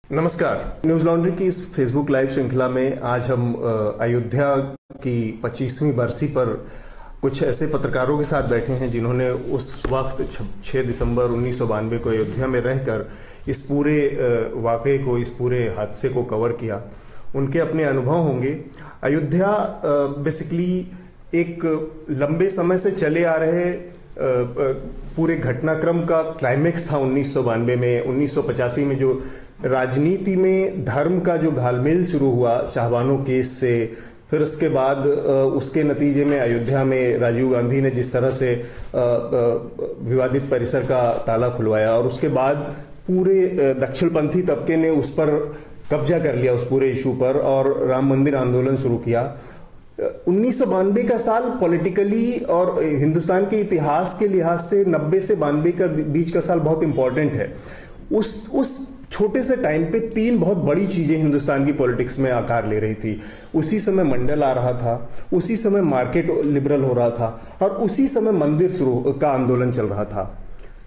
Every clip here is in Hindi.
नमस्कार। न्यूज लॉन्ड्री की इस फेसबुक लाइव श्रृंखला में आज हम अयोध्या की 25वीं बरसी पर कुछ ऐसे पत्रकारों के साथ बैठे हैं जिन्होंने उस वक्त 6 दिसंबर 1992 को अयोध्या में रहकर इस पूरे वाक़े को, इस पूरे हादसे को कवर किया। उनके अपने अनुभव होंगे। अयोध्या बेसिकली एक लंबे समय से चले आ रहे पूरे घटनाक्रम का क्लाइमेक्स था 1992 में। 1985 में जो राजनीति में धर्म का जो घालमेल शुरू हुआ शाहबानो केस से, फिर उसके बाद उसके नतीजे में अयोध्या में राजीव गांधी ने जिस तरह से विवादित परिसर का ताला खुलवाया और उसके बाद पूरे दक्षिणपंथी तबके ने उस पर कब्जा कर लिया, उस पूरे इशू पर, और राम मंदिर आंदोलन शुरू किया। 1992 का साल पॉलिटिकली और हिंदुस्तान के इतिहास के लिहाज से 90 से 92 का बीच का साल बहुत इंपॉर्टेंट है। उस छोटे से टाइम पे 3 बहुत बड़ी चीजें हिंदुस्तान की पॉलिटिक्स में आकार ले रही थी। उसी समय मंडल आ रहा था, उसी समय मार्केट लिबरल हो रहा था और उसी समय मंदिर शुरू का आंदोलन चल रहा था।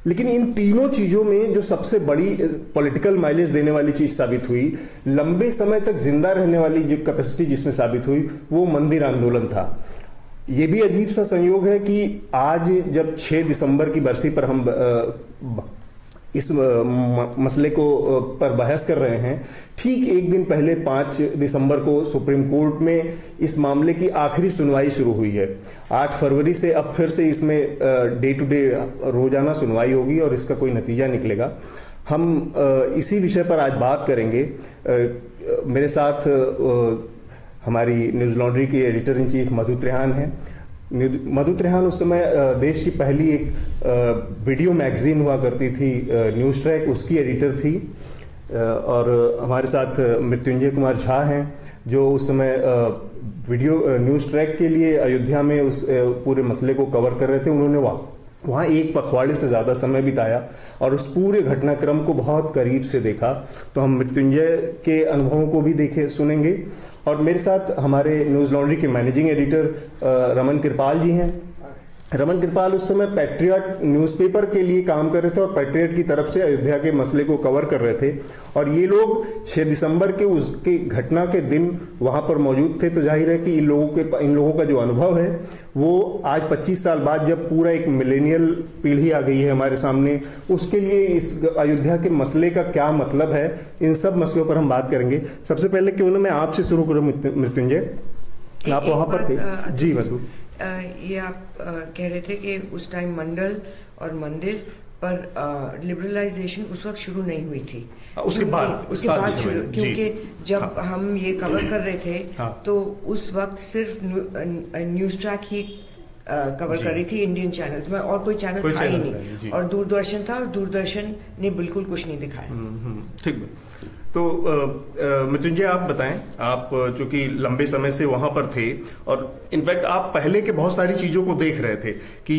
लेकिन इन तीनों चीजों में जो सबसे बड़ी पॉलिटिकल माइलेज देने वाली चीज साबित हुई, लंबे समय तक जिंदा रहने वाली जो कैपेसिटी जिसमें साबित हुई, वो मंदिर आंदोलन था। ये भी अजीब सा संयोग है कि आज जब 6 दिसंबर की बरसी पर हम इस मसले को पर बहस कर रहे हैं, ठीक एक दिन पहले 5 दिसंबर को सुप्रीम कोर्ट में इस मामले की आखिरी सुनवाई शुरू हुई है। 8 फरवरी से अब फिर से इसमें डे टू डे रोजाना सुनवाई होगी और इसका कोई नतीजा निकलेगा। हम इसी विषय पर आज बात करेंगे। मेरे साथ हमारी न्यूज लॉन्ड्री की एडिटर इन चीफ मधु त्रेहान हैं। मधु त्रेहान उस समय देश की पहली एक वीडियो मैगजीन हुआ करती थी न्यूज ट्रैक, उसकी एडिटर थी। और हमारे साथ मृत्युंजय कुमार झा हैं जो उस समय वीडियो न्यूज ट्रैक के लिए अयोध्या में उस पूरे मसले को कवर कर रहे थे। उन्होंने वहाँ एक पखवाड़े से ज़्यादा समय बिताया और उस पूरे घटनाक्रम को बहुत करीब से देखा। तो हम मृत्युंजय के अनुभवों को भी सुनेंगे। और मेरे साथ हमारे न्यूज लॉन्ड्री के मैनेजिंग एडिटर रमन कृपाल जी हैं। रमन कृपाल उस समय पैट्रियट न्यूज़पेपर के लिए काम कर रहे थे और पैट्रियट की तरफ से अयोध्या के मसले को कवर कर रहे थे। और ये लोग 6 दिसंबर के उसके घटना के दिन वहां पर मौजूद थे। तो जाहिर है कि इन लोगों का जो अनुभव है वो आज 25 साल बाद जब पूरा एक मिलेनियल पीढ़ी आ गई है हमारे सामने, उसके लिए इस अयोध्या के मसले का क्या मतलब है, इन सब मसलों पर हम बात करेंगे। सबसे पहले क्यों ना मैं आपसे शुरू करूं मृत्युंजय, आप वहां पर थे। जी मधु, ये आप कह रहे थे कि उस टाइम मंडल और मंदिर पर लिबरलाइजेशन उस वक्त शुरू नहीं हुई थी, उसके बाद शुरू, क्योंकि जब हम ये कवर कर रहे थे तो उस वक्त सिर्फ न्यूज ट्रैक ही कवर कर रही थी इंडियन चैनल्स में, और कोई चैनल था ही नहीं। और दूरदर्शन था और दूरदर्शन ने बिल्कुल कुछ नहीं दिखाया। ठीक है। तो मृत्युंजय आप बताएं, आप चूंकि लंबे समय से वहां पर थे और इनफैक्ट आप पहले के बहुत सारी चीजों को देख रहे थे कि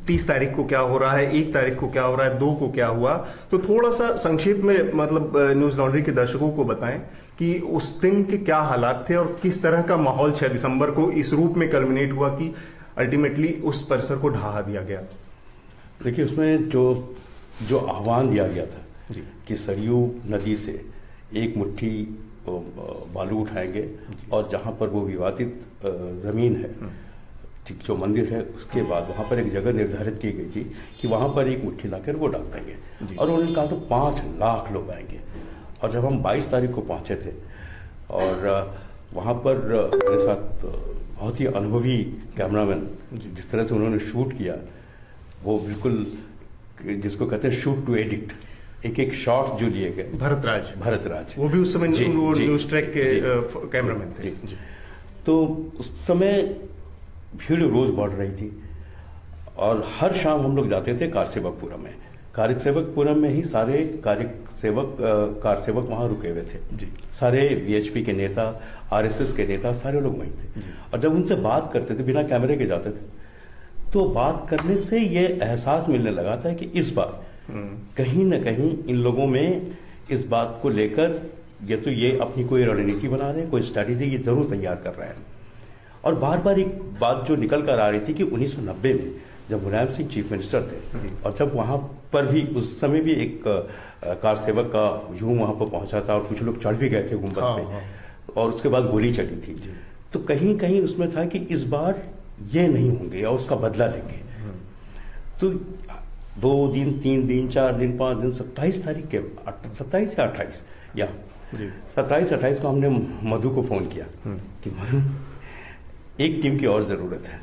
30 तारीख को क्या हो रहा है, 1 तारीख को क्या हो रहा है, 2 को क्या हुआ। तो थोड़ा सा संक्षेप में मतलब न्यूज लॉन्ड्री के दर्शकों को बताएं कि उस दिन के क्या हालात थे और किस तरह का माहौल 6 दिसंबर को इस रूप में कल्मिनेट हुआ कि अल्टीमेटली उस परिसर को ढहा दिया गया। देखिए, उसमें जो आह्वान दिया गया था कि सरयू नदी से एक मुट्ठी बालू उठाएंगे और जहाँ पर वो विवादित ज़मीन है, ठीक जो मंदिर है, उसके बाद वहाँ पर एक जगह निर्धारित की गई थी कि वहाँ पर एक मुट्ठी लाकर वो डाल देंगे। और उन्होंने कहा तो 5 लाख लोग आएंगे। और जब हम 22 तारीख को पहुँचे थे और वहाँ पर मेरे साथ बहुत ही अनुभवी कैमरामैन, जिस तरह से उन्होंने शूट किया, वो बिल्कुल जिसको कहते हैं शूट टू एडिक्ट, एक शॉट जो लिए गए। भरतराज वो भी उस समय न्यूज ट्रैक के कैमरामैन थे। तो उस समय भीड़ रोज बढ़ रही थी और हर शाम हम लोग जाते थे कारसेवकपुरम में। कारसेवकपुरम में ही सारे कारसेवक वहाँ रुके हुए थे। सारे वीएचपी के नेता, आरएसएस के नेता, सारे लोग वहीं थे। और जब उनसे बात करते थे, बिना कैमरे के जाते थे, तो बात करने से ये एहसास मिलने लगा था कि इस बार कहीं न कहीं इन लोगों में इस बात को लेकर ये अपनी कोई रणनीति बना रहे हैं, कोई स्ट्रैटेजी ये जरूर तैयार कर रहे हैं। और बार बार एक बात जो निकल कर आ रही थी कि 1990 में जब मुलायम सिंह चीफ मिनिस्टर थे, और जब वहाँ पर भी उस समय भी एक कार सेवक का हजूम वहाँ पर पहुँचा था और कुछ लोग चढ़ भी गए थे गुंबद पे, और उसके बाद गोली चली थी। तो कहीं कहीं उसमें था कि इस बार ये नहीं होंगे या उसका बदला लेंगे। तो 2 दिन, 3 दिन, 4 दिन, 5 दिन, 27 तारीख के 27 या 28 या 27-28 को हमने मधु को फोन किया कि मधु एक टीम की और जरूरत है।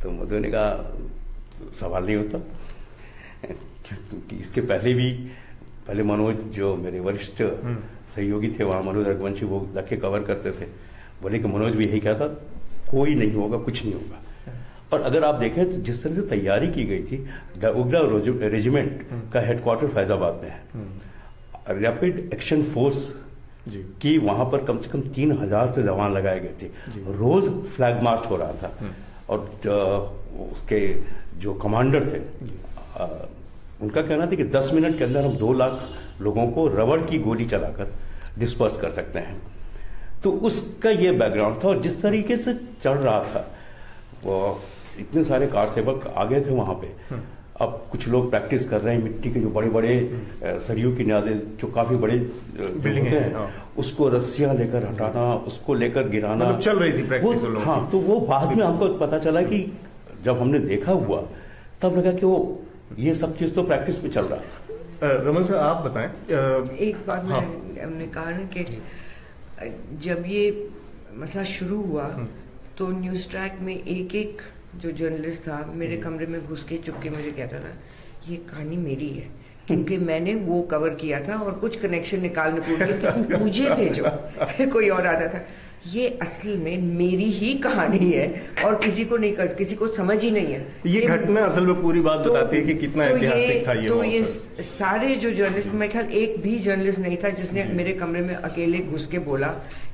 तो मधु ने कहा सवाल नहीं होता, इसके पहले मनोज जो मेरे वरिष्ठ सहयोगी थे वहाँ, मनोज रघुवंशी, वो जाके कवर करते थे, बोले कि मनोज भी यही कहता, कोई नहीं होगा, कुछ नहीं होगा। और अगर आप देखें तो जिस तरह से तैयारी की गई थी, उग्रा रेजिमेंट का हेडक्वार्टर फैजाबाद में है, रैपिड एक्शन फोर्स की वहां पर कम से कम 3000 से जवान लगाए गए थे, रोज फ्लैग मार्च हो रहा था। और उसके जो कमांडर थे उनका कहना था कि 10 मिनट के अंदर हम 2 लाख लोगों को रबड़ की गोली चलाकर डिस्पर्स कर सकते हैं। तो उसका ये बैकग्राउंड था, और जिस तरीके से चल रहा था, वो इतने सारे कार सेवक आ गए थे वहां पे। अब कुछ लोग प्रैक्टिस कर रहे हैं मिट्टी के जो बड़े बड़े सरयू की नादे जो काफी बड़े बिल्डिंग हैं, उसको रस्सियां लेकर हटाना, उसको लेकर गिराना, मतलब चल रही थी प्रैक्टिस। हाँ, तो वो बाद में हमको पता चला कि जब हमने देखा हुआ तब लगा कि वो ये सब चीज तो प्रैक्टिस में चल रहा था। रमन सर आप बताएं। एक बात हमने कहा ना कि जब ये मसला शुरू हुआ तो न्यूज ट्रैक में एक जो जर्नलिस्ट था मेरे कमरे में घुस के चुपके मुझे कहता था ये कहानी मेरी है, क्योंकि मैंने वो कवर किया था और कुछ कनेक्शन निकालने को दिया, मुझे भेजो। कोई और आता था, ये असल में मेरी ही कहानी है और किसी को समझ ही नहीं है। ये घटना असल में पूरी बात बताती है कि कितना ऐतिहासिक था ये। तो ये सारे जो जर्नलिस्ट, मैं ख्याल एक भी जर्नलिस्ट नहीं था जिसने मेरे कमरे में अकेले घुस के बोला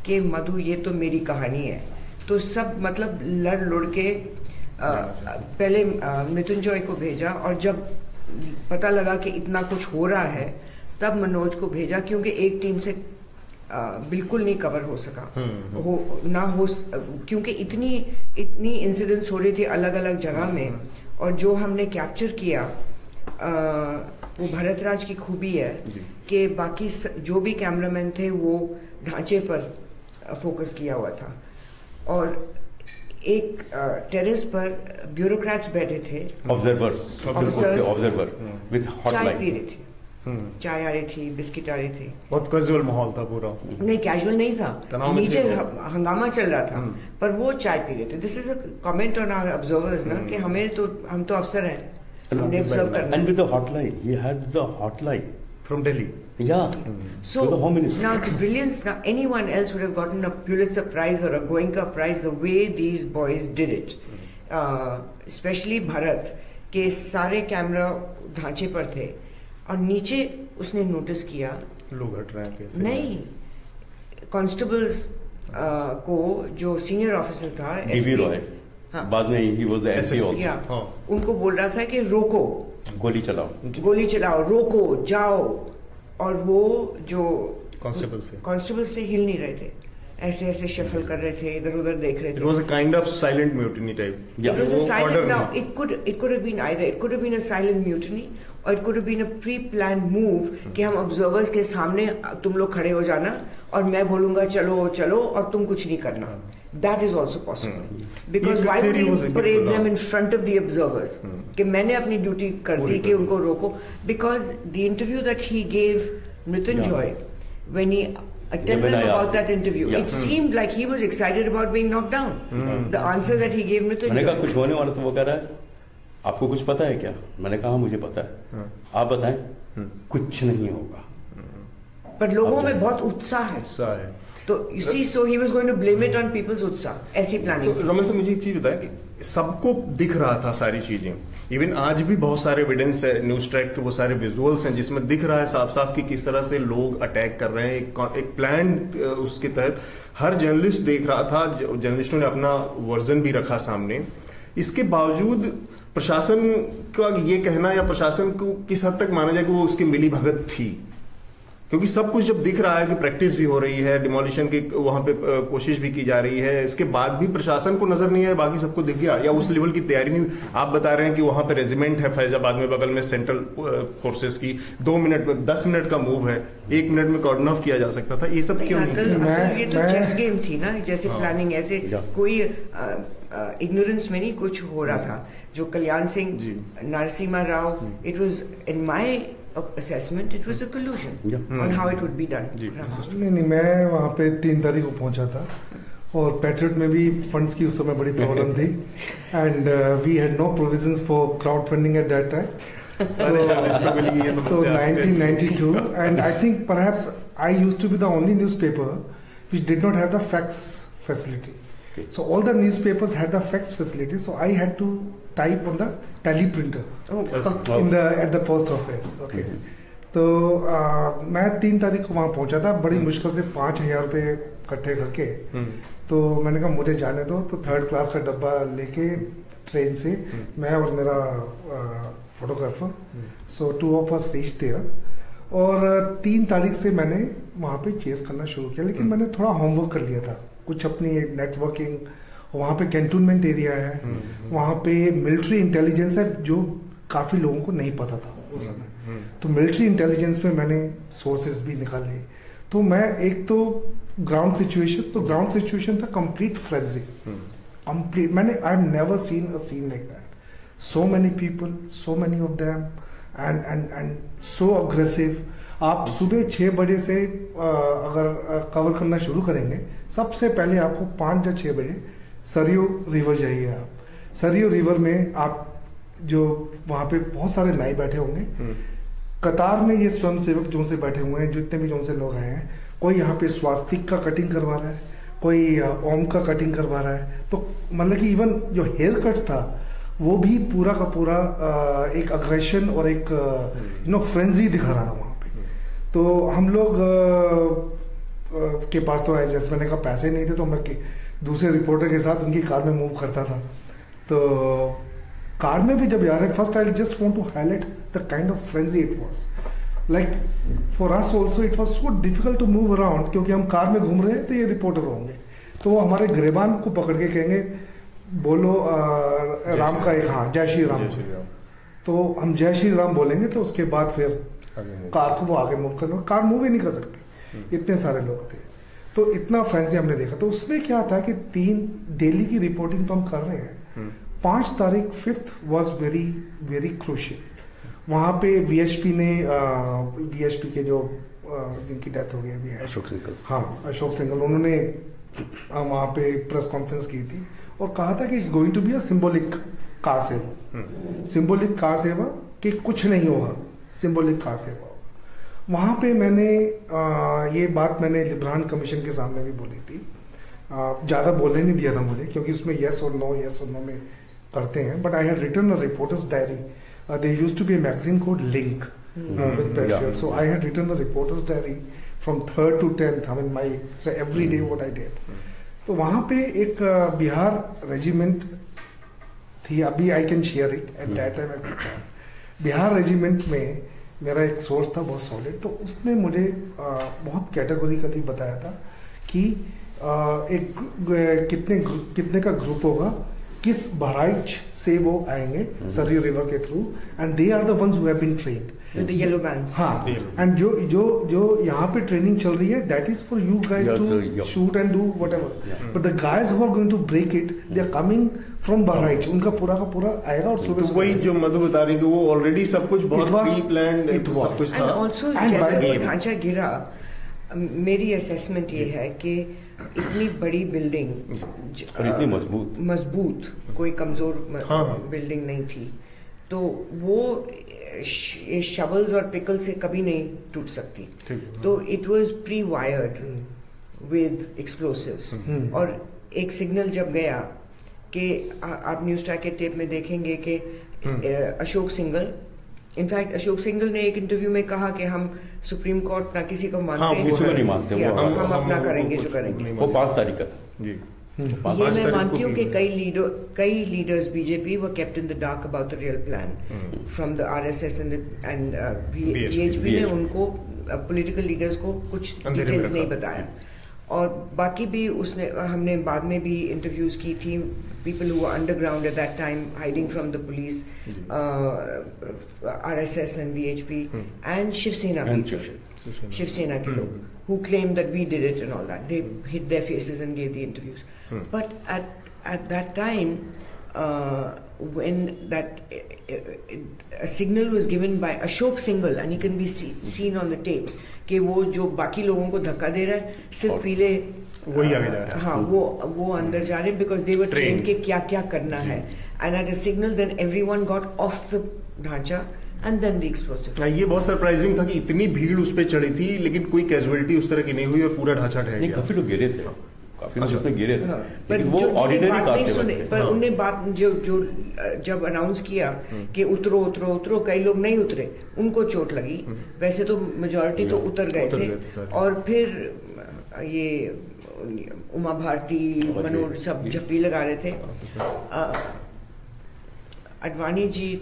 कि मधु ये तो मेरी कहानी है। तो सब मतलब लड़ लुड़ के पहले मृत्युंजय को भेजा, और जब पता लगा कि इतना कुछ हो रहा है तब मनोज को भेजा, क्योंकि एक टीम से बिल्कुल नहीं कवर हो सका, क्योंकि इतनी इंसिडेंट्स हो रही थी अलग अलग जगह में। और जो हमने कैप्चर किया वो भरतराज की खूबी है कि बाकी जो भी कैमरामैन थे वो ढांचे पर फोकस किया हुआ था, और एक टेरेस पर ब्यूरोक्रेट्स बैठे थे, ऑब्जर्वर विद चाय पी रहे थे, चाय आ रही थी, बिस्किट आ रही थी, बहुत कैजुअल माहौल था पूरा। नहीं कैजुअल नहीं था, नीचे हंगामा चल रहा था, पर वो चाय पी रहे थे। This is a comment on our observers ना, कि हम तो अफसर हैं, हमने ऑब्जर्व करना। And with the hotline, he had the hotline from Delhi. Yeah. So the Home Minister. Now the brilliance. Now anyone else would have gotten a Pulitzer Prize or a Goenka Prize the way these boys did it. Especially Bharat के सारे कैमरा ढांचे पर थे और नीचे उसने नोटिस किया लोग हट रहे हैं कैसे। नहीं, कांस्टेबल्स को जो सीनियर ऑफिसर था डीबी रॉय, बाद में he was the SP also, उनको बोल रहा था कि रोको, गोली चलाओ, रोको, जाओ। और वो जो कांस्टेबल्स थे हिल नहीं रहे थे, ऐसे ऐसे शफल कर रहे थे, इधर उधर देख रहे थे। It was a kind of silent mutiny type. It was a silent. Now it could have been either. It could have been a silent mutiny or it could have been a pre-planned move कि हम observers के सामने तुम लोग खड़े हो जाना और मैं बोलूँगा चलो चलो और तुम कुछ नहीं करना. That is also possible. Because why would you parade them in front of the observers? कि मैंने अपनी ड्यूटी कर दी कि उनको रोको. Because the interview that he gave Mrityunjay when he attended about that interview, it seemed like he was excited about being knocked down. The answer that he gave Mrityunjay. मैंने कहा कुछ होने वाला, तो वो कह रहा है आपको कुछ पता है क्या? मैंने कहा मुझे पता है, आप बताएं. कुछ नहीं होगा. पर लोगों में बहुत उत्साह है. तो you see, so he was going to blame it on people's उत्साह. ऐसी प्लानिंग. तो रमन से मुझे एक चीज बताया कि सबको दिख रहा था सारी चीजें. इवन आज भी बहुत सारे एविडेंस है, न्यूज ट्रैक के वो सारे विजुअल्स हैं जिसमें दिख रहा है साफ साफ कि किस तरह से लोग अटैक कर रहे हैं. एक प्लान उसके तहत हर जर्नलिस्ट देख रहा था. जर्नलिस्टों ने अपना वर्जन भी रखा सामने. इसके बावजूद प्रशासन का ये कहना या प्रशासन को किस हद तक माना जाए कि वो उसकी मिली भगत थी, क्योंकि सब कुछ जब दिख रहा है कि प्रैक्टिस भी हो रही है, डिमोलिशन की वहां पे कोशिश भी की जा रही है, इसके बाद भी प्रशासन को नजर नहीं है, बाकी सबको दिख गया, या उस लेवल की तैयारी नहीं। आप बता रहे हैं कि वहां पे रेजिमेंट है फैजाबाद में, बगल में सेंट्रल फोर्सेस की, 2 मिनट में 10 मिनट का मूव है, 1 मिनट में कोऑर्डिनेट ऑफ किया जा सकता था, ये सब क्यों नहीं? ये तो चेस गेम थी ना, जैसे प्लानिंग, ऐसे कोई इग्नोरेंस में नहीं कुछ हो रहा था। जो Kalyan Singh, Narasimha Rao, it was in my assessment, it was a collusion on how it would be done. नहीं, मैं वहाँ पे 3 तारीख को पहुँचा था और पैट्रियट में भी फंड्स की उस समय बड़ी प्रॉब्लम थी and we had no provisions for crowd funding at that time. So 1992 and I think perhaps I used to be the only newspaper which did not have the fax facility. Okay. So all the newspapers had the fax facility, so I had to type on the teleprinter at the post office. Okay. तो मैं 3 तारीख को वहाँ पहुँचा था, बड़ी मुश्किल से 5,000 रुपये इकट्ठे करके. तो मैंने कहा मुझे जाने दो, तो 3rd क्लास का डब्बा लेके ट्रेन से मैं और मेरा photographer, so 2 of us reached there. और 3 तारीख से मैंने वहाँ पे चेस करना शुरू किया, लेकिन मैंने थोड़ा होमवर्क कर लिया था, कुछ अपनी नेटवर्किंग. वहाँ पे कैंटोनमेंट एरिया है, वहाँ पे मिलिट्री इंटेलिजेंस है जो काफ़ी लोगों को नहीं पता था उस समय. तो मिलिट्री इंटेलिजेंस में मैंने सोर्सेज भी निकाले. तो मैं एक तो ग्राउंड सिचुएशन था कंप्लीट फ्रेंजी, कंप्लीट. मैंने I have never seen a scene like that. So many people, so many of them and so aggressive. आप सुबह 6 बजे से अगर कवर करना शुरू करेंगे, सबसे पहले आपको 5 या 6 बजे सरयू रिवर जाइए. आप सरयू रिवर में आप जो वहाँ पे बहुत सारे नाई बैठे होंगे, कतार में ये स्वयंसेवक जो से बैठे हुए हैं, जितने भी जो से लोग आए हैं, कोई यहाँ पे स्वास्तिक का कटिंग करवा रहा है, कोई ओम का कटिंग करवा रहा है. तो मतलब कि इवन जो हेयर कट्स था वो भी पूरा का पूरा एक अग्रेशन और एक फ्रेंजी दिखा रहा था वहाँ पे. तो हम लोग के पास तो जैसे मैंने कहा पैसे नहीं थे, तो मैं दूसरे रिपोर्टर के साथ उनकी कार में मूव करता था. तो कार में भी जब जा रहे, first I just want to highlight the kind of frenzy it was. Like for us also it was so difficult to move around, क्योंकि हम कार में घूम रहे हैं तो ये रिपोर्टर होंगे, तो वो हमारे गिरेबान को पकड़ के कहेंगे बोलो राम का एक, हाँ, जय श्री राम. तो हम जय श्री राम बोलेंगे, तो उसके बाद फिर कार को वो आगे मूव करना. कार मूव ही नहीं कर सकती, इतने सारे लोग थे. तो इतना फ्रेंसी हमने देखा. तो उसमें क्या था कि 3 डेली की रिपोर्टिंग तो हम कर रहे हैं. 5 तारीख 5th was very very crucial. वहाँ पे वीएचपी ने वीएचपी के जो जिनकी डेथ हो गई अभी है, अशोक सिंघल. हाँ, अशोक सिंघल. उन्होंने वहाँ पे प्रेस कॉन्फ्रेंस की थी और कहा था कि it's going to be a symbolic kar seva. Symbolic kar seva कि कुछ नहीं होगा, सिंबॉलिक कार सेवा. वहाँ पे मैंने ये बात मैंने लिब्रान कमीशन के सामने भी बोली थी. ज़्यादा बोलने नहीं दिया था मुझे, क्योंकि उसमें यस और नो में करते हैं. But I had written a reporter's diary. There used to be a magazine called Link with Patriot. So I had written a reporter's diary from 3rd to 10th. I mean my every day what I did. तो वहाँ पे एक बिहार रेजिमेंट थी, अभी I can share it at that time. Bihar regiment में मेरा एक सोर्स था बहुत सॉलिड, तो उसने मुझे बहुत कैटेगोरिकली बताया था कि एक कितने का ग्रुप होगा, किस बहराइच से वो आएंगे सरयू रिवर के through, and they are the ones who have been trained. The yellow bands. हाँ, एंड जो यहाँ पे ट्रेनिंग चल रही है, that is for you guys to shoot and do whatever. But the guys who are going to break it, they are coming from Bahraich. उनका पूरा का पूरा आएगा. और सुबह तो वही जो मधु बता रही है कि वो ऑलरेडी सब कुछ बहुत प्री प्लान्ड सब कुछ था. एंड आल्सो जैसे ढांचा गिरा, मेरी असेसमेंट ये है कि इतनी बड़ी बिल्डिंग और इतनी मजबूत, कोई कमजोर बिल्डिंग नहीं थी. तो वो शवल्स और पिकल से कभी नहीं टूट सकती. तो it was pre wired with explosives. और एक सिग्नल जब गया कि आप न्यूज ट्रैक के टेप में देखेंगे कि अशोक सिंघल, इनफैक्ट अशोक सिंघल ने एक इंटरव्यू में कहा कि हम सुप्रीम कोर्ट ना किसी को मानते हैं, किसी को नहीं मानते, हम अपना करेंगे जो करेंगे. वो 5 तारीख का था जी. ये मैं मानती हूँ कि कई leaders BJP were kept in the dark about the real plan from the RSS and VHP ने उनको पॉलिटिकल लीडर्स को कुछ डिटेल्स नहीं बताया। और बाकी भी हमने बाद में भी इंटरव्यूज की थी people who were underground at that time, hiding from the police, RSS and VHP, and Shiv Sena people, who claimed that we did it and all that. They hid their faces and gave the interviews. But at that time, when a signal was given by Ashok Singhal, and he can be seen on the tapes, कि वो जो बाकी लोगों को धक्का दे रहा है सिर्फ पीले वही आगे जा रहा है। हाँ, वो अंदर जा रहे हैं बिकॉज दे वर ट्रेन के क्या क्या करना है, and at a signal then everyone got off the dhancha and then the explosive. ये बहुत सरप्राइजिंग था कि इतनी भीड़ उस पे चढ़ी थी लेकिन कोई कैजुअलिटी उस तरह की नहीं हुई और पूरा ढांचा ठहर गया। काफी लोग गिरे थे, काफी लोग उसमें गिरे थे, लेकिन वो ऑर्डिनरी कार से पर उनने बात जो जब अनाउंस किया कि उतरो उतरो उतरो, कई लोग नहीं उतरे, उनको चोट लगी। वैसे तो मेजॉरिटी तो उतर गए थे। और फिर ये उमा भारती, मनोज सब झप्पी लगा रहे थे। अडवाणी जी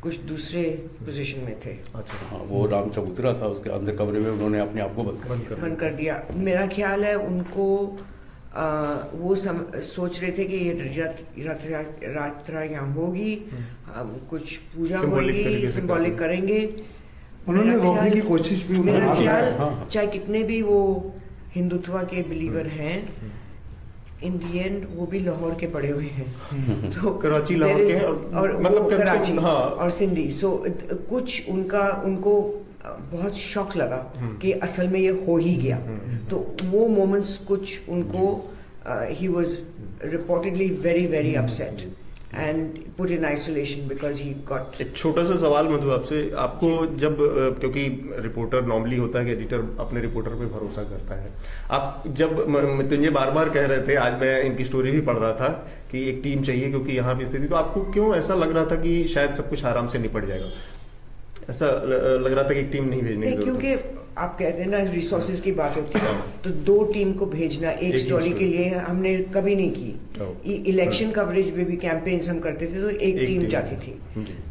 कुछ दूसरे पोजीशन में थे। अच्छा, हाँ, वो राम चबूतरा था, उसके अंदर कमरे में उन्होंने अपने आप को बंद कर दिया। मेरा ख्याल है उनको वो सोच रहे थे कि ये रथ यात्रा यहाँ होगी, कुछ पूजा होगी, सिंबॉलिक करेंगे। उन्होंने रोकने की कोशिश भी, मेरा ख्याल चाहे कितने भी वो हिंदुत्व के बिलीवर हैं, इन दी एंड वो भी लाहौर के पड़े हुए हैं। तो कराची लाहौर के और मतलब कराची और सिंधी। सो कुछ उनको बहुत शौक लगा कि असल में ये हो ही गया। तो वो मोमेंट्स कुछ उनको he was reportedly very very upset and put in isolation because he got। एक छोटा सा सवाल मधु आपसे, आपको जब क्योंकि रिपोर्टर नॉर्मली होता है कि एडिटर अपने रिपोर्टर पे भरोसा करता है, आप जब मुझे बार बार कह रहे थे, आज मैं इनकी स्टोरी भी पढ़ रहा था कि एक टीम चाहिए क्योंकि यहाँ पे स्थिति, तो आपको क्यों ऐसा लग रहा था कि शायद सब कुछ आराम से निपट जाएगा? ऐसा लग रहा था कि एक टीम नहीं भेजने की? क्योंकि आप कहते हैं ना रिसोर्सेज की बात होती है, तो 2 टीम को भेजना एक स्टोरी के लिए हमने कभी नहीं की। इलेक्शन कवरेज में भी कैंपेन्स हम करते थे तो एक टीम जाती थी,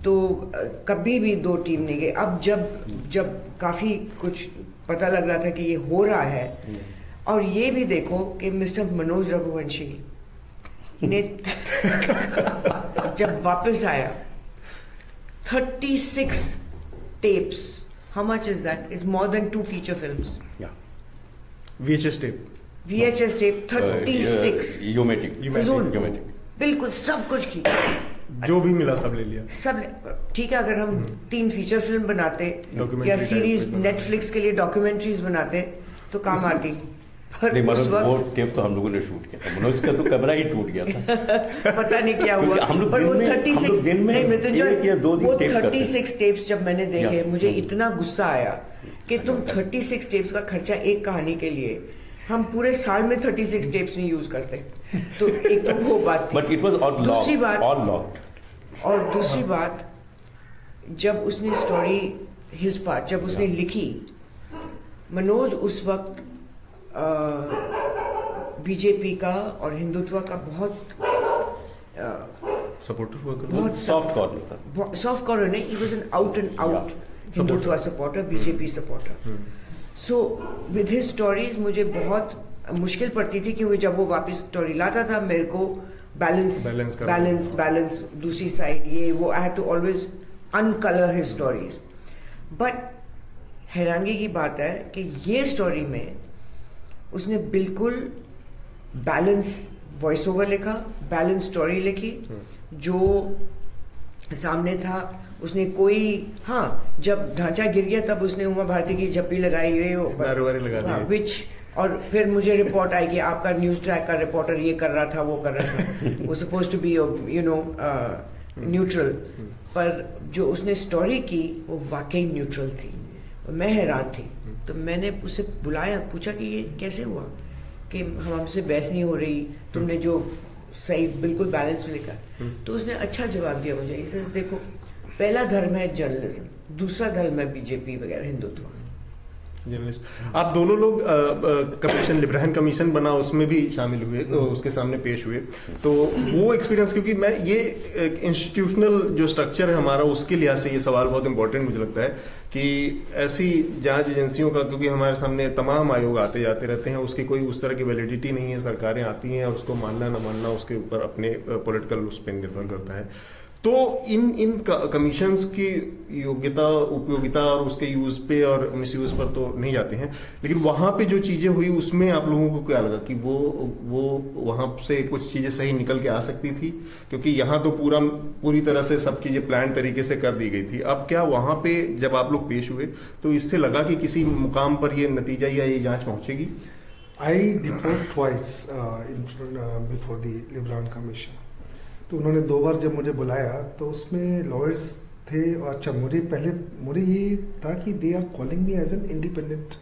तो कभी भी 2 टीम नहीं गए। अब जब काफी कुछ पता लग रहा था कि ये हो रहा है, और ये भी देखो कि मिस्टर मनोज रघुवंशी ने जब वापस आया 36 tapes. How much is that? It's more than 2 feature films. Yeah. VHS tape. VHS tape 36. Yomatic. बिल्कुल सब कुछ की। जो भी मिला सब ले लिया। सब ठीक है। अगर हम 3 फीचर फिल्म बनाते या सीरीज नेटफ्लिक्स के लिए डॉक्यूमेंट्रीज बनाते तो काम आती। नहीं, वो टेप तो हम लोगों ने शूट किया था, मनोज का तो कैमरा ही टूट गया था। पता नहीं क्या हुआ। हम लोग वो 36 टेप्स जब मैंने देखे, मुझे इतना गुस्सा आया कि तुम 36 टेप्स का खर्चा एक कहानी के लिए, हम पूरे साल में 36 टेप्स नहीं यूज करते। तो एक तो वो बात थी। बट इट वाज ऑन दूसरी बात, और दूसरी बात, जब उसने स्टोरी हिज पार्ट जब उसने लिखी, मनोज उस वक्त बीजेपी का और हिंदुत्व का बहुत सपोर्टर हुआ, बहुत सॉफ्ट कॉर्नर नहीं, he was an out and out Hindutva supporter, BJP supporter. So with his stories मुझे बहुत मुश्किल पड़ती थी कि जब वो वापस स्टोरी लाता था, मेरे को बैलेंस दूसरी साइड ये वो, I had to always uncolour his stories. But हैरानगी की बात है कि ये स्टोरी में उसने बिल्कुल बैलेंस वॉइस ओवर लिखा, बैलेंस स्टोरी लिखी। जो सामने था उसने कोई, हाँ, जब ढांचा गिर गया तब उसने उमा भारती की झप्पी लगाई हुई विच, और फिर मुझे रिपोर्ट आई कि आपका न्यूज ट्रैक का रिपोर्टर ये कर रहा था, वो कर रहा था। वो सपोज टू बी न्यूट्रल, पर जो उसने स्टोरी की वो वाकई न्यूट्रल थी। मैं हैरान थी, तो मैंने उसे बुलाया, पूछा कि ये कैसे हुआ कि हमसे बहस नहीं हो रही, तुमने जो सही बिल्कुल बैलेंस में लिखा। तो उसने अच्छा जवाब दिया मुझे। इसे देखो, पहला धर्म है जर्नलिज्म, दूसरा धर्म है बीजेपी वगैरह हिंदुत्व। जर्नलिस्ट। आप दोनों लोग कमीशन, लिब्रान कमीशन बना, उसमें भी शामिल हुए, उसके सामने पेश हुए, तो वो एक्सपीरियंस, क्योंकि मैं ये इंस्टीट्यूशनल जो स्ट्रक्चर है हमारा, उसके लिहाज से ये सवाल बहुत इंपॉर्टेंट मुझे लगता है कि ऐसी जांच एजेंसियों का, क्योंकि हमारे सामने तमाम आयोग आते जाते रहते हैं, उसकी कोई उस तरह की वैलिडिटी नहीं है, सरकारें आती हैं और उसको मानना न मानना उसके ऊपर अपने पॉलिटिकल उस पर निर्भर करता है। तो इन कमीशंस की योग्यता, उपयोगिता और उसके यूज पे और मिसयूज पर तो नहीं जाते हैं, लेकिन वहां पे जो चीजें हुई उसमें आप लोगों को क्या लगा कि वो वहां से कुछ चीजें सही निकल के आ सकती थी? क्योंकि यहाँ तो पूरी तरह से सब चीजें प्लान तरीके से कर दी गई थी। अब क्या वहां पे जब आप लोग पेश हुए तो इससे लगा कि किसी मुकाम पर ये नतीजा या ये जांच पहुंचेगी? I deposed twice before the Liberhan commission. तो उन्होंने 2 बार जब मुझे बुलाया तो उसमें लॉयर्स थे, और अच्छा मुझे ये था कि they are calling me as an independent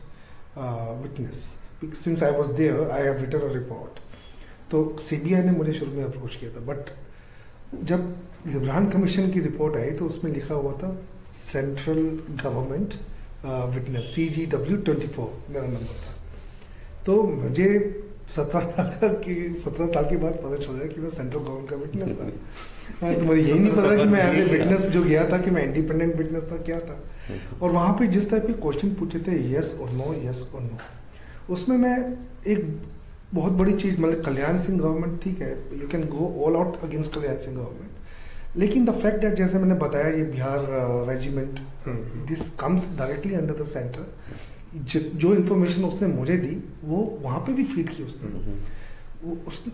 witness, since I was there I have written a report. तो सीबीआई ने मुझे शुरू में अप्रोच किया था, बट जब लिब्रान कमीशन की रिपोर्ट आई तो उसमें लिखा हुआ था सेंट्रल गवर्नमेंट विटनेस, CGW24 मेरा नंबर था। तो मुझे 17 साल के बाद पता चल रहा है कि मैं सेंट्रल गवर्नमेंट का विटनेस था। तो मुझे यही नहीं पता कि मैं एज ए विटनेस जो गया था कि मैं इंडिपेंडेंट विटनेस था, क्या था। और वहाँ पे जिस टाइप के क्वेश्चन पूछे थे, यस और नो, यस और नो, उसमें मैं एक बहुत बड़ी चीज़, मतलब कल्याण सिंह गवर्नमेंट, ठीक है, you can go all out against Kalyan Singh government, लेकिन द फैक्ट दैट, जैसे मैंने बताया, ये Bihar regiment, this comes directly under the centre. जो इन्फॉर्मेशन उसने मुझे दी वो वहाँ पे भी फीड की उसने।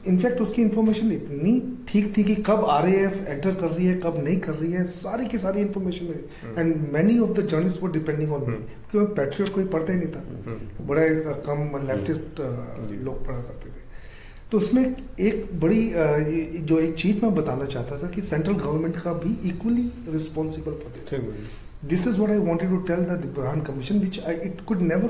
इनफैक्ट उसकी इन्फॉर्मेशन इतनी ठीक थी कि कब RAF एंटर कर रही है, कब नहीं कर रही है, सारी की सारी इन्फॉर्मेशन मिली। And many of the journalist were depending on me, क्योंकि मैं पैट्रियट कोई पढ़ता ही नहीं था, बड़ा कम लेफ्टिस्ट लोग पढ़ा करते थे। तो उसमें एक बड़ी जो एक चीज मैं बताना चाहता था कि सेंट्रल गवर्नमेंट का भी equally responsible for this. This is what I wanted to tell the Librahn Commission, which it could never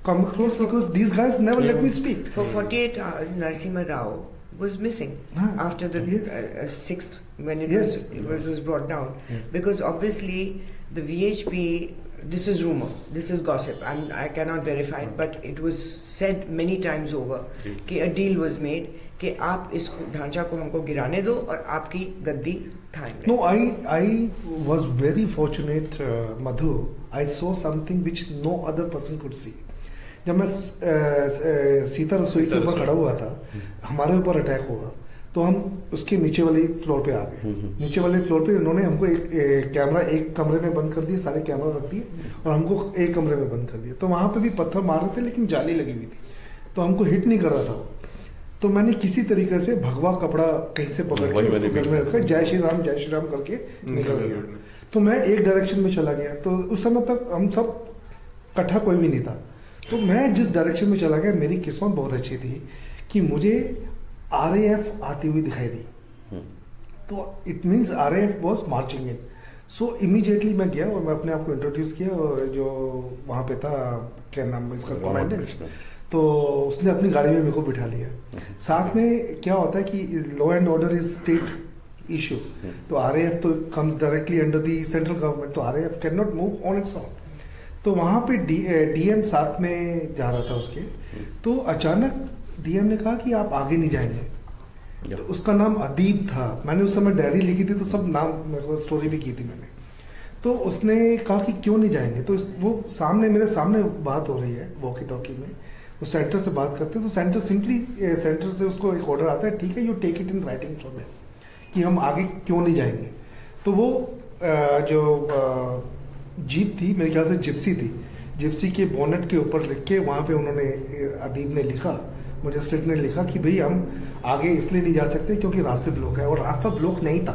come across because these guys never let me speak. For 48 hours, Narasimha Rao was missing after the 6th, when it was brought down. Yes. Because obviously the VHP, this is rumor, this is gossip, and I cannot verify it, but it was said many times over कि a deal was made कि आप इस ढांचा को हमको गिराने दो और आपकी गद्दी थाएंगे। No, I was very fortunate, Madhu. I saw something which no other person could see. जब मैं सीता रसोई के ऊपर खड़ा हुआ था, हमारे ऊपर अटैक हुआ, तो हम उसके नीचे वाले फ्लोर पे आ गए। नीचे वाले फ्लोर पे उन्होंने हमको एक कैमरा एक कमरे में बंद कर दिए, सारे कैमरा रख दिए और हमको एक कमरे में बंद कर दिया। तो वहाँ पे भी पत्थर मार रहे थे, लेकिन जाली लगी हुई थी, तो हमको हिट नहीं कर रहा था। तो मैंने किसी तरीके से भगवा कपड़ा कहीं से पकड़ के घर में रखा, जय श्री राम करके निकल गया। तो मैं एक डायरेक्शन में चला गया, तो उस समय तक हम सब इकट्ठा कोई भी नहीं था। तो मैं जिस डायरेक्शन में चला गया, मेरी किस्मत बहुत अच्छी थी कि मुझे RAF आती हुई दिखाई दी। तो it means RAF was marching in. So immediately मैं गया और मैं अपने आप को इंट्रोड्यूस किया, और जो वहाँ पे था, क्या नाम है इसका, कमांडेंट, तो उसने अपनी गाड़ी में मेरे को बिठा लिया। साथ में क्या होता है कि law and order is state issue, तो RAF तो comes directly under the central government, तो RAF can not move on its own. तो वहाँ पे DM साथ में जा रहा था उसके, तो अचानक DM ने कहा कि आप आगे नहीं जाएंगे। तो उसका नाम अदीब था, मैंने उस समय डायरी लिखी थी, तो सब नाम मेरे को स्टोरी भी की थी मैंने। तो उसने कहा कि क्यों नहीं जाएंगे, तो वो सामने मेरे सामने बात हो रही है वॉकी टॉकी में, वो सेंटर से बात करते हैं, तो सेंटर सिंपली सेंटर से उसको एक ऑर्डर आता है, ठीक है, you take it in writing from him, कि हम आगे क्यों नहीं जाएंगे। तो वो जो जीप थी, मेरे ख्याल से जिप्सी थी, जिप्सी के बोनेट के ऊपर लिख के वहाँ पे उन्होंने, अदीब ने लिखा, मजिस्ट्रेट ने लिखा कि भाई हम आगे इसलिए नहीं जा सकते क्योंकि रास्ते ब्लॉक है, और रास्ता ब्लॉक नहीं था,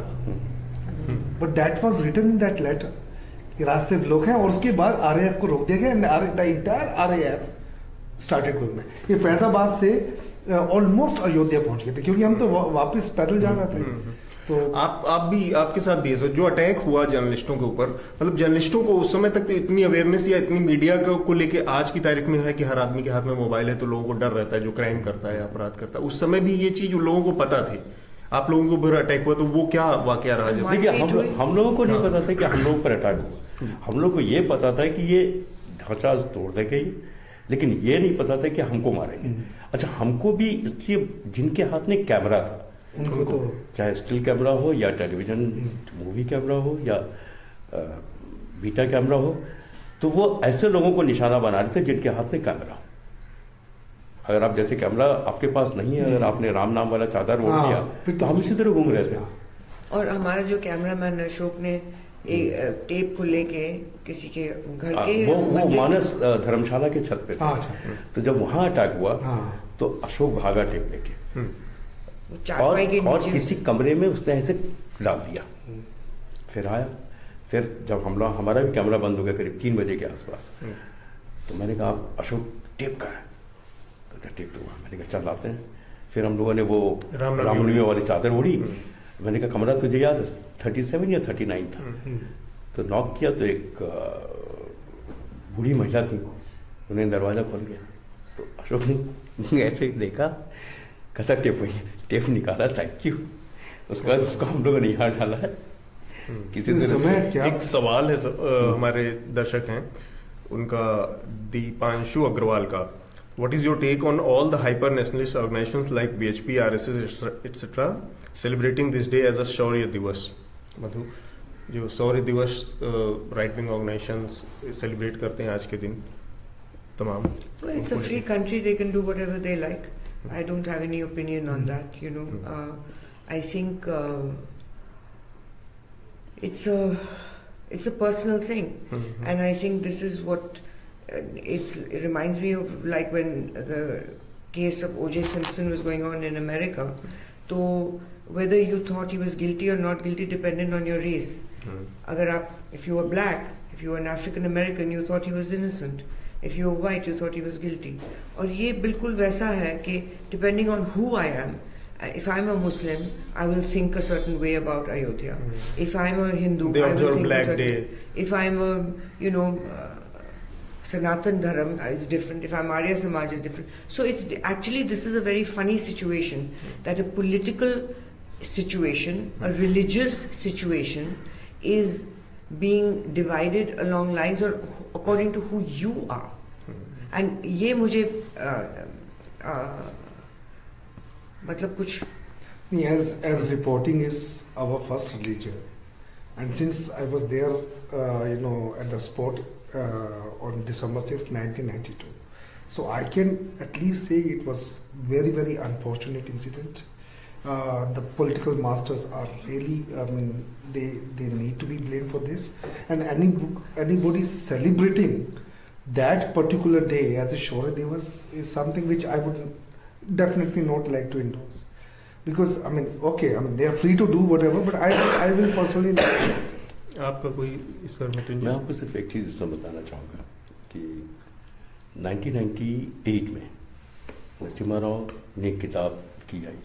but that was written in that letter कि रास्ते ब्लॉक हैं। और उसके बाद RAF को रोक दिया गया, the entire RAF started going. ये फैजाबाद से ऑलमोस्ट अयोध्या पहुंच गए थे, क्योंकि हम तो वापस पैदल जा रहे थे। तो आप भी, आपके साथ भी जो अटैक हुआ जर्नलिस्टों के ऊपर, मतलब जर्नलिस्टों को उस समय तक तो इतनी अवेयरनेस या इतनी मीडिया को लेके आज की तारीख में है कि हर आदमी के हाथ में मोबाइल है, तो लोगों को डर रहता है जो क्राइम करता है, अपराध करता है। उस समय भी ये चीज उन लोगों को पता थी। आप लोगों को अटैक हुआ तो वो क्या वाकया रहा? देखिए, हम लोगों को नहीं पता था कि हम लोगों पर अटैक हुआ। हम लोग को ये पता था कि ये ढांचा तोड़ दे गई, लेकिन ये नहीं पता था कि हमको मारेंगे। अच्छा, हमको भी इसलिए जिनके हाथ में कैमरा था, उनको तो चाहे स्टिल कैमरा हो या टेलीविजन मूवी कैमरा हो या बीटा कैमरा हो, तो वो ऐसे लोगों को निशाना बना रहे थे जिनके हाथ में कैमरा हो। अगर आप जैसे कैमरा आपके पास नहीं है, अगर आपने राम नाम वाला चादर ओढ़ लिया तो हम इसी तरह घूम रहे थे। और हमारा जो कैमरामैन अशोक ने एक टेप को लेके किसी के घर के वो मानस धर्मशाला के छत पे था। तो जब वहां अटैक हुआ तो अशोक भागा टेप लेके और किसी कमरे में उसने ऐसे डाल दिया। फिर आया, फिर जब हमारा भी कैमरा बंद हो गया करीब 3 बजे के आसपास, तो मैंने कहा अशोक टेप का है, तो टेप तो मैंने कहा चल आते हैं। फिर हम लोगों ने वो रामनवमी वाली चादर ओढ़ी। मैंने कहा कमरा तुझे याद है 37 या 39 था। तो नॉक किया तो एक बूढ़ी महिला थी, उन्हें दरवाजा खोल गया। तो अशोक ने ऐसे ही देखा, कहता टेप वही, टेप निकाला, थैंक यू। उसके बाद उसको हम लोगों ने यहाँ डाला है। किसी तरह एक सवाल है हमारे दर्शक हैं उनका, दीपांशु अग्रवाल का, What is your take on all the hyper-nationalist organizations like BHP, RSS, etc. celebrating this day as a Shaurya Divas? मधु, जो शौर्य दिवस राइट विंग ऑर्गेनाइजेशंस सेलिब्रेट करते हैं आज के दिन तमाम। It's a free country, they can do whatever they like. I don't have any opinion on that, you know. I think it's a personal thing, and I think this is what it reminds me of, like when the case of O.J. Simpson was going on in America. So whether you thought he was guilty or not guilty depended on your race. If you were black, if you were an African American, you thought he was innocent. If you were white, you thought he was guilty. और ये बिल्कुल वैसा है कि depending on who I am, if I'm a Muslim, I will think a certain way about Ayodhya. If I'm a Hindu, I will think a certain way. If I'm a, you know, Sanatan Dharam is different. If I'm Arya Samaj is different. So it's actually, this is a very funny situation, that a political situation, a religious situation is being divided along lines or according to who you are. And ये मुझे मतलब कुछ as reporting is our first religion, and since I was there you know at the spot on December 6, 1992, so I can at least say it was very, very unfortunate incident. The political masters are really they need to be blamed for this, and anybody celebrating that particular day as a Shaurya Divas is something which I would definitely not like to endorse, because they are free to do whatever, but I will personally not endorse it. आपका कोई इस पर मैं आपको सिर्फ एक चीज़ इसमें बताना चाहूँगा कि 1998 में नरसिम्हा राव ने किताब की आई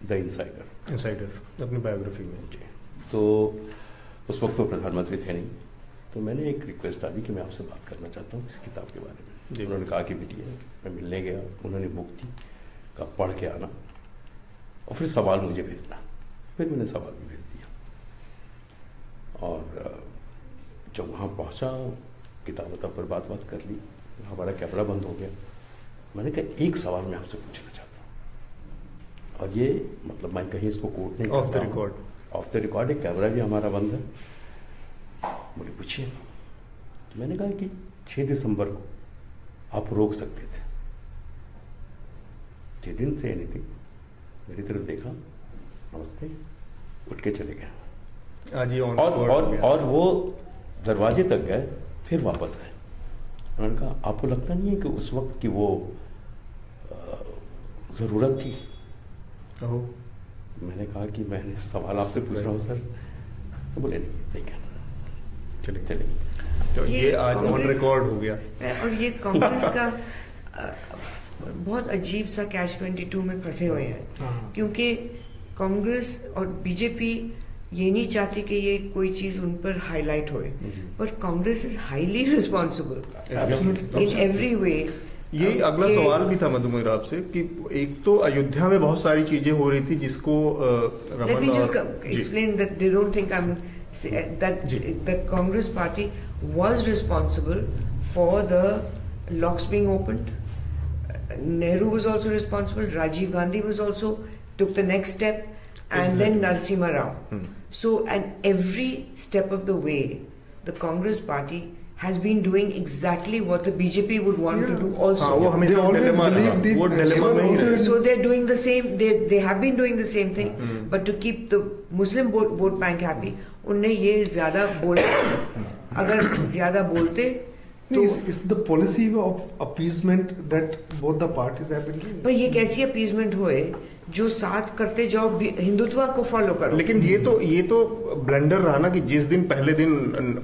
द इनसाइडर अपनी बायोग्राफी में। तो उस वक्त तो प्रधानमंत्री थे नहीं, तो मैंने एक रिक्वेस्ट डाली कि मैं आपसे बात करना चाहता हूँ इस किताब के बारे में। उन्होंने कहा कि बेटी है, मैं मिलने गया, उन्होंने बुक दी, कहा पढ़ के आना और फिर सवाल मुझे भेजना। फिर मैंने सवाल भी भेज दिया, और जब वहाँ पहुँचा किताब पर बात कर ली, हमारा कैमरा बंद हो गया। मैंने कहा एक सवाल मैं आपसे पूछना चाहता हूँ, और ये मतलब मैं कहीं इसको कोट नहीं ऑफ द रिकॉर्ड एक कैमरा भी हमारा बंद है। बोले पूछिए। तो मैंने कहा कि 6 दिसंबर को आप रोक सकते थे। He didn't say anything, मेरी तरफ देखा, नमस्ते, उठ के चले गए। और वो दरवाजे तक गए, फिर वापस आए। उन्होंने कहा आपको लगता नहीं है कि उस वक्त की वो ज़रूरत थी? मैंने कहा कि मैंने सवाल आपसे पूछ रहा हूँ सर। तो बोले नहीं, ठीक है, चले। तो ये आज ऑन रिकॉर्ड हो गया। और ये कांग्रेस का बहुत अजीब सा कैच-22 में फंसे हुए हैं, क्योंकि कांग्रेस और बीजेपी ये नहीं चाहती कि ये कोई चीज उन पर हाईलाइट होए, but Congress is highly responsible in every way. ये अगला सवाल भी था मधुमेर आपसे कि एक तो अयोध्या में बहुत सारी चीजें हो रही थी जिसको Let me just explain that they don't think I'm that the Congress party was responsible for the locks being opened. Nehru was also responsible. Rajiv Gandhi was also took the next step, and then Narasimha Rao. So at every step of the way, the Congress party has been doing exactly what the BJP would want to do also. So they're doing the same. They have been doing the same thing, but to keep the Muslim vote bank happy, उन्हें ये ज़्यादा बोल अगर ज़्यादा बोलते it's the policy of appeasement that both the parties have been doing. पर ये कैसी appeasement हुए जो साथ करते जाओ हिंदुत्व को फॉलो करो. लेकिन ये तो ब्लंडर रहा ना कि जिस दिन पहले दिन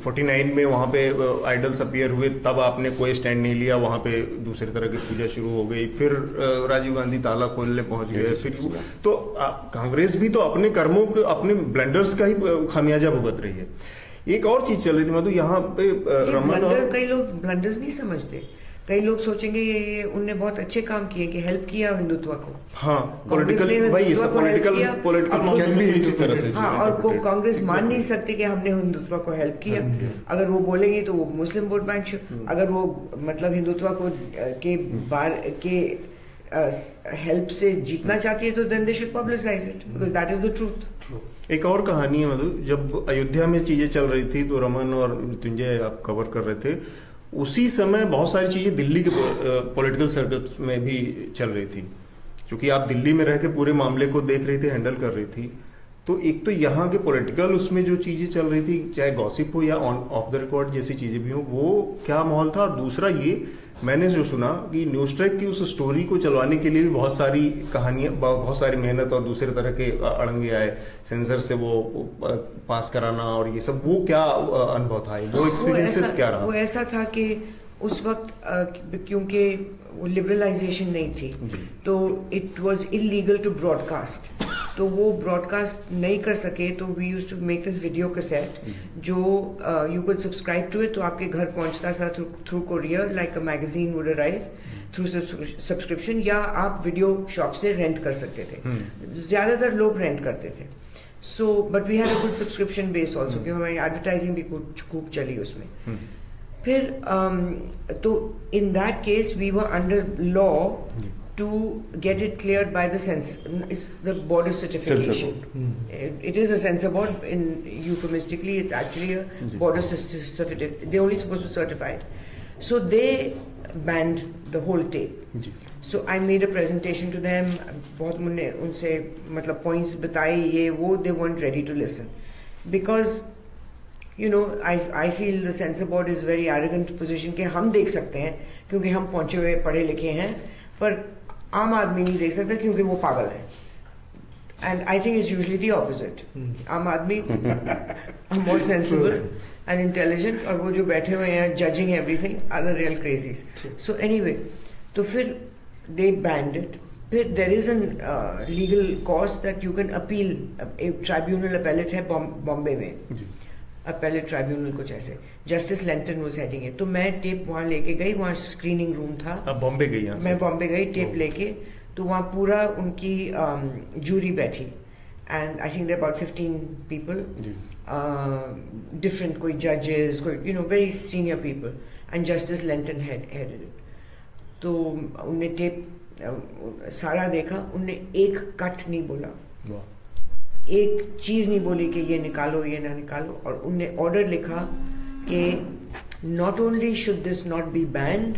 49 में वहां पे आइडल्स अपीयर हुए तब आपने कोई स्टैंड नहीं लिया, वहां पे दूसरी तरह की पूजा शुरू हो गई, फिर राजीव गांधी ताला खोलने पहुंच गए, फिर तो कांग्रेस भी तो अपने कर्मों के अपने ब्लंडर्स का ही खामियाजा भुगत रही है. एक और चीज चल रही थी मधु यहाँ पे रमन, कई लोग ब्लंडर्स नहीं समझते. कई लोग सोचेंगे ये उनने बहुत अच्छे काम किए कि हेल्प किया हिंदुत्व को. हाँ, पॉलिटिकल इसी तरह से. हाँ, और कांग्रेस मान नहीं सकती कि हमने हिंदुत्व को हेल्प किया. अगर वो बोलेंगे तो वो मुस्लिम वोट बैंक, अगर वो मतलब हिंदुत्व को के हेल्प से जीतना चाहती है तो then they should publicise it because that is the truth. एक और कहानी है मधु, जब अयोध्या में चीजें चल रही थी तो रमन और मृत्युंजय आप कवर कर रहे थे, उसी समय बहुत सारी चीजें दिल्ली के पॉलिटिकल सर्कल में भी चल रही थी, क्योंकि आप दिल्ली में रह के पूरे मामले को देख रही थी, हैंडल कर रही थी. तो एक तो यहाँ के पॉलिटिकल उसमें जो चीजें चल रही थी, चाहे गॉसिप हो या ऑन ऑफ द रिकॉर्ड जैसी चीजें भी हो, वो क्या माहौल था. और दूसरा ये मैंने जो सुना कि न्यूज स्ट्राइक की उस स्टोरी को चलवाने के लिए भी बहुत सारी कहानियां, बहुत सारी मेहनत और दूसरे तरह के अड़ंगे आए, सेंसर से वो पास कराना और ये सब, वो क्या अनुभव था, वो एक्सपीरियंसेस क्या रहा? वो ऐसा था कि उस वक्त क्योंकि वो लिबरलाइजेशन नहीं थी तो it was illegal to broadcast, तो वो ब्रॉडकास्ट नहीं कर सके, तो we used to make this video cassette जो you could subscribe to it, तो आपके घर पहुंचता था through courier, like a magazine would arrive through subscription, या आप वीडियो शॉप से रेंट कर सकते थे. ज्यादातर लोग रेंट करते थे. So but we had a good subscription base also, क्योंकि हमारी एडवर्टाइजिंग भी खूब चली उसमें. फिर तो in that case we were under law to get it cleared by the it's the board of certification. It is a censor board, in euphemistically it's actually a board of certification. They're only supposed to certify it. So they banned the whole tape. So I made a presentation to them. बहुत मैंने उनसे मतलब points बताए ये वो, they weren't ready to listen because you know I feel the censor board is very arrogant position कि हम देख सकते हैं क्योंकि हम पहुंचे हुए पढ़े लिखे हैं, पर आम आदमी नहीं देख सकता क्योंकि वो पागल है. And I think it's usually the opposite. आम आदमी मोर सेंसिबल एंड इंटेलिजेंट, और वो जो बैठे हुए हैं judging everything are the real crazies. So anyway, तो फिर दे बैंड इट. फिर there is an legal cause that you can appeal. एक ट्राइब्यूनल अपेलेट है बॉम्बे में, अपेलेट ट्राइब्यूनल कुछ ऐसे, justice Lentin was heading it. तो मैं टेप वहां लेके गई, वहां स्क्रीनिंग रूम था. अब बॉम्बे गई? मैं बॉम्बे गई टेप लेके, तो वहां पूरा उनकी जूरी बैठी, and I think there about 15 people, different, कोई जजेस, कोई you know very senior people, and justice Lentin headed it. तो उनने टेप सारा देखा, उनने एक कट नहीं बोला, एक चीज नहीं बोली कि ये निकालो ये ना निकालो, और उनने ऑर्डर लिखा कि not only should this not be banned,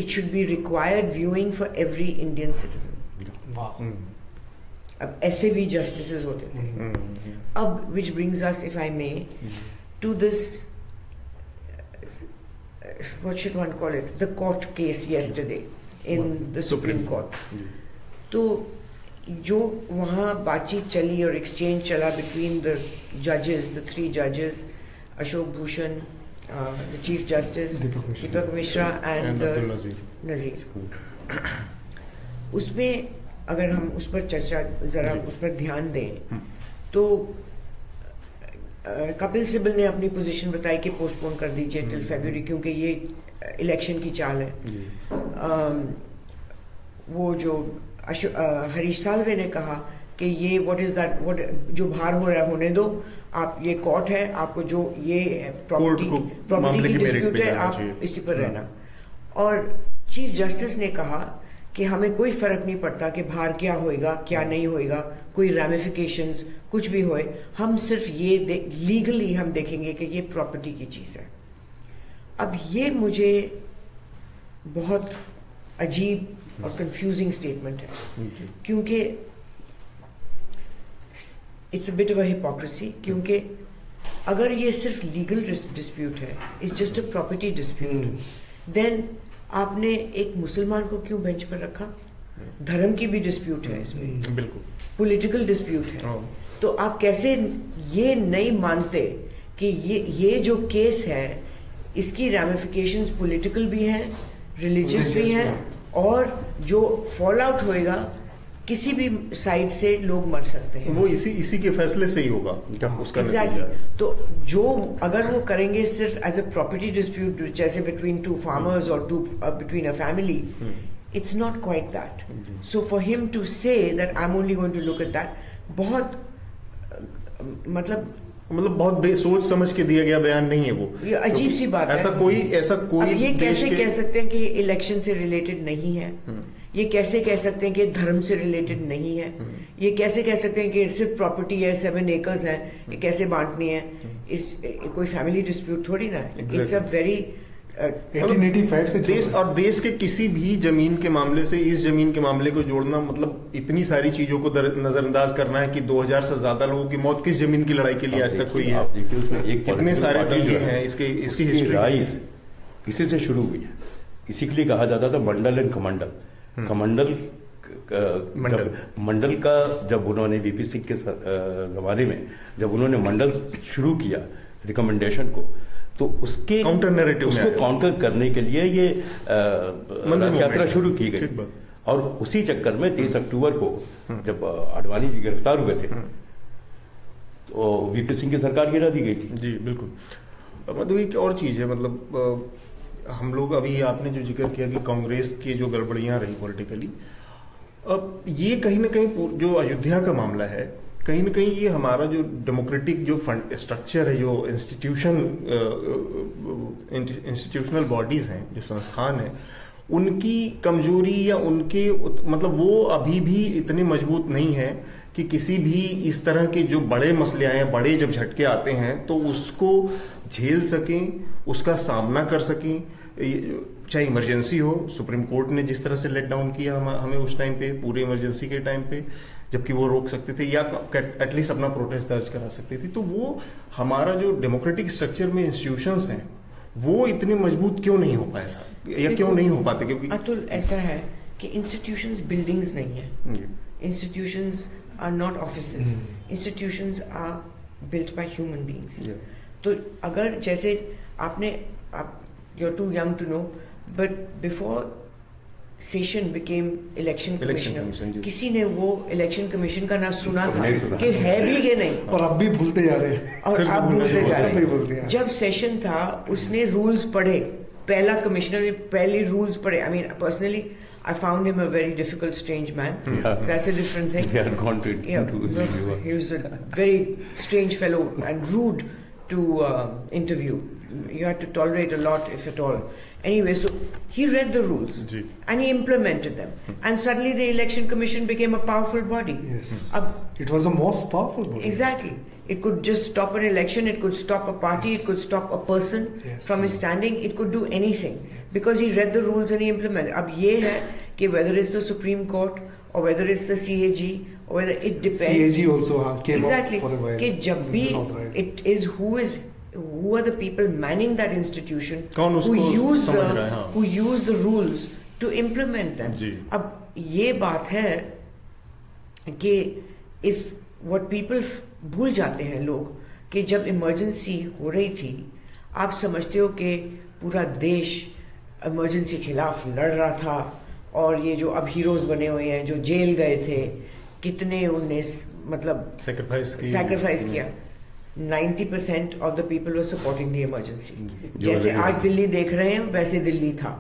it should be required viewing for every Indian citizen. Wow. अब ऐसे भी justices होते थे. अब which brings us, if I may, to this what should one call it, the court case yesterday in the Supreme Court. तो जो वहाँ बातचीत चली और एक्सचेंज चला between the judges, the 3 judges, Ashok Bhushan, the Chief Justice, Deepak Mishra and Nazir. उसमें अगर हम उस पर चर्चा जरा उस पर ध्यान दें तो कपिल सिब्बल ने अपनी पोजीशन बताई कि पोस्टपोन कर दीजिए टिल फरवरी क्योंकि ये इलेक्शन की चाल है. वो जो हरीश साल्वे ने कहा कि ये व्हाट इज दैट, व्हाट जो भार हो रहा है होने दो, आप ये कोर्ट है, आपको जो ये प्रॉपर्टी की डिस्प्यूट है, आप इसी पर रहना। और चीफ जस्टिस ने कहा कि हमें कोई फर्क नहीं पड़ता कि बाहर क्या होएगा क्या नहीं होएगा, कोई रैमिफिकेशंस कुछ भी होए, हम सिर्फ ये लीगली हम देखेंगे कि ये प्रॉपर्टी की चीज है। अब ये मुझे बहुत अजीब और कंफ्यूजिंग स्टेटमेंट है, क्योंकि it's a bit of a hypocrisy, क्योंकि अगर ये सिर्फ लीगल डिस्प्यूट है, it's just a property dispute, then आपने एक मुसलमान को क्यों बेंच पर रखा? धर्म की भी डिस्प्यूट है इसमें, बिल्कुल पॉलिटिकल डिस्प्यूट है। तो आप कैसे ये नहीं मानते कि ये जो केस है इसकी रैमिफिकेशंस पॉलिटिकल भी हैं, रिलीजियस भी हैं, और जो फॉल आउट होएगा किसी भी साइड से लोग मर सकते हैं, वो इसी के फैसले से ही होगा उसका exactly. तो जो अगर वो करेंगे सिर्फ एज अ प्रॉपर्टी डिस्प्यूट जैसे बिटवीन टू फार्मर्स और between a family, it's not quite that. So for him to say that I'm only going to look at that, बहुत मतलब बहुत बेसोच समझ के दिया गया बयान नहीं है वो। ये अजीब सी बात है। ऐसा कोई अब ये कैसे कह सकते हैं कि इलेक्शन से रिलेटेड नहीं है? ये कैसे कह सकते हैं कि धर्म से रिलेटेड नहीं है? ये कैसे कह सकते हैं कि सिर्फ प्रॉपर्टी है, 7 एकर्स है, ये कैसे बांटनी है? कोई फैमिली डिस्प्यूट थोड़ी ना है। इट्स अ वेरी 1885 से देश के किसी भी जमीन के मामले से इस जमीन के मामले को जोड़ना, मतलब इतनी सारी चीजों को नजरअंदाज करना है कि 2000 से ज्यादा लोगों की मौत किस जमीन की लड़ाई के लिए आज तक हुई है। देखिए उसमें एक कितने सारे दंगे हैं, इसकी राइज इसी से शुरू हुई है। इसी के लिए कहा जाता था मंडल एंड कमंडल। मंडल का जब उन्होंने वीपी सिंह के जमाने में जब उन्होंने मंडल शुरू किया रिकमेंडेशन को, तो उसके काउंटर नैरेटिव उसको काउंटर करने के लिए ये यात्रा शुरू की गई। और उसी चक्कर में 23 अक्टूबर को जब आडवाणी जी गिरफ्तार हुए थे तो वीपी सिंह की सरकार गिरा दी गई थी। जी बिल्कुल। मतलब एक और चीज है, मतलब हम लोग अभी आपने जो जिक्र किया कि कांग्रेस की जो गड़बड़ियां रही पॉलिटिकली, अब ये कहीं ना कहीं जो अयोध्या का मामला है, कहीं ना कहीं ये हमारा जो डेमोक्रेटिक जो फंड स्ट्रक्चर है, जो इंस्टीट्यूशनल बॉडीज हैं, जो संस्थान है, उनकी कमजोरी या उनके मतलब वो अभी भी इतने मजबूत नहीं है कि किसी भी इस तरह के जो बड़े मसले आए हैं, बड़े जब झटके आते हैं तो उसको झेल सकें, उसका सामना कर सकें, चाहे इमरजेंसी हो। सुप्रीम कोर्ट ने जिस तरह से लेट डाउन किया हमें उस टाइम पे, पूरे इमरजेंसी के टाइम पे, जबकि वो रोक सकते थे या एटलीस्ट अपना प्रोटेस्ट दर्ज करा सकते थे। तो वो हमारा जो डेमोक्रेटिक स्ट्रक्चर में इंस्टीट्यूशंस हैं वो इतने मजबूत क्यों नहीं हो पाए साहब, या क्यों नहीं हो पाते? क्योंकि अतुल ऐसा है कि इंस्टीट्यूशंस बिल्डिंग्स नहीं है, institutions are not offices, institutions are built by human beings. तो अगर जैसे you're too young to know, but before Session became election commissioner, किसी ने वो इलेक्शन कमीशन का नाम सुना था कि है भी कि नहीं, और अब भी भूलते जा रहे हैं, और अब भूलते जा रहे हैं। जब सेशन था उसने रूल्स पढ़े, पहला कमिश्नर ने पहले रूल्स पढ़े। I mean personally I found him a very difficult, strange man. That's a different thing. He was a very strange fellow and rude to interview. You had to tolerate a lot, if at all. Anyway, so he read the rules and he implemented them, and suddenly the election commission became a powerful body. Yes. It was the most powerful body. Exactly. It could just stop an election, it could stop a party, it could stop a person from his standing, it could do anything because he read the rules and he implemented. Ab ye hai कि whether it's the Supreme Court or whether it's the CAG or whether it depends. CAG also came exactly. up for a while. कि जब भी it is who are the people manning that institution who use the rules to implement them. अब ये बात है कि if what people भूल जाते हैं लोग कि जब इमरजेंसी हो रही थी, आप समझते हो कि पूरा देश इमरजेंसी खिलाफ लड़ रहा था, और ये जो अब हीरोज बने हुए हैं जो जेल गए थे, कितने उनने मतलब सैक्रिफाइस किया। 90% of the people were supporting the emergency. जैसे आज दिल्ली देख रहे हैं वैसे दिल्ली था,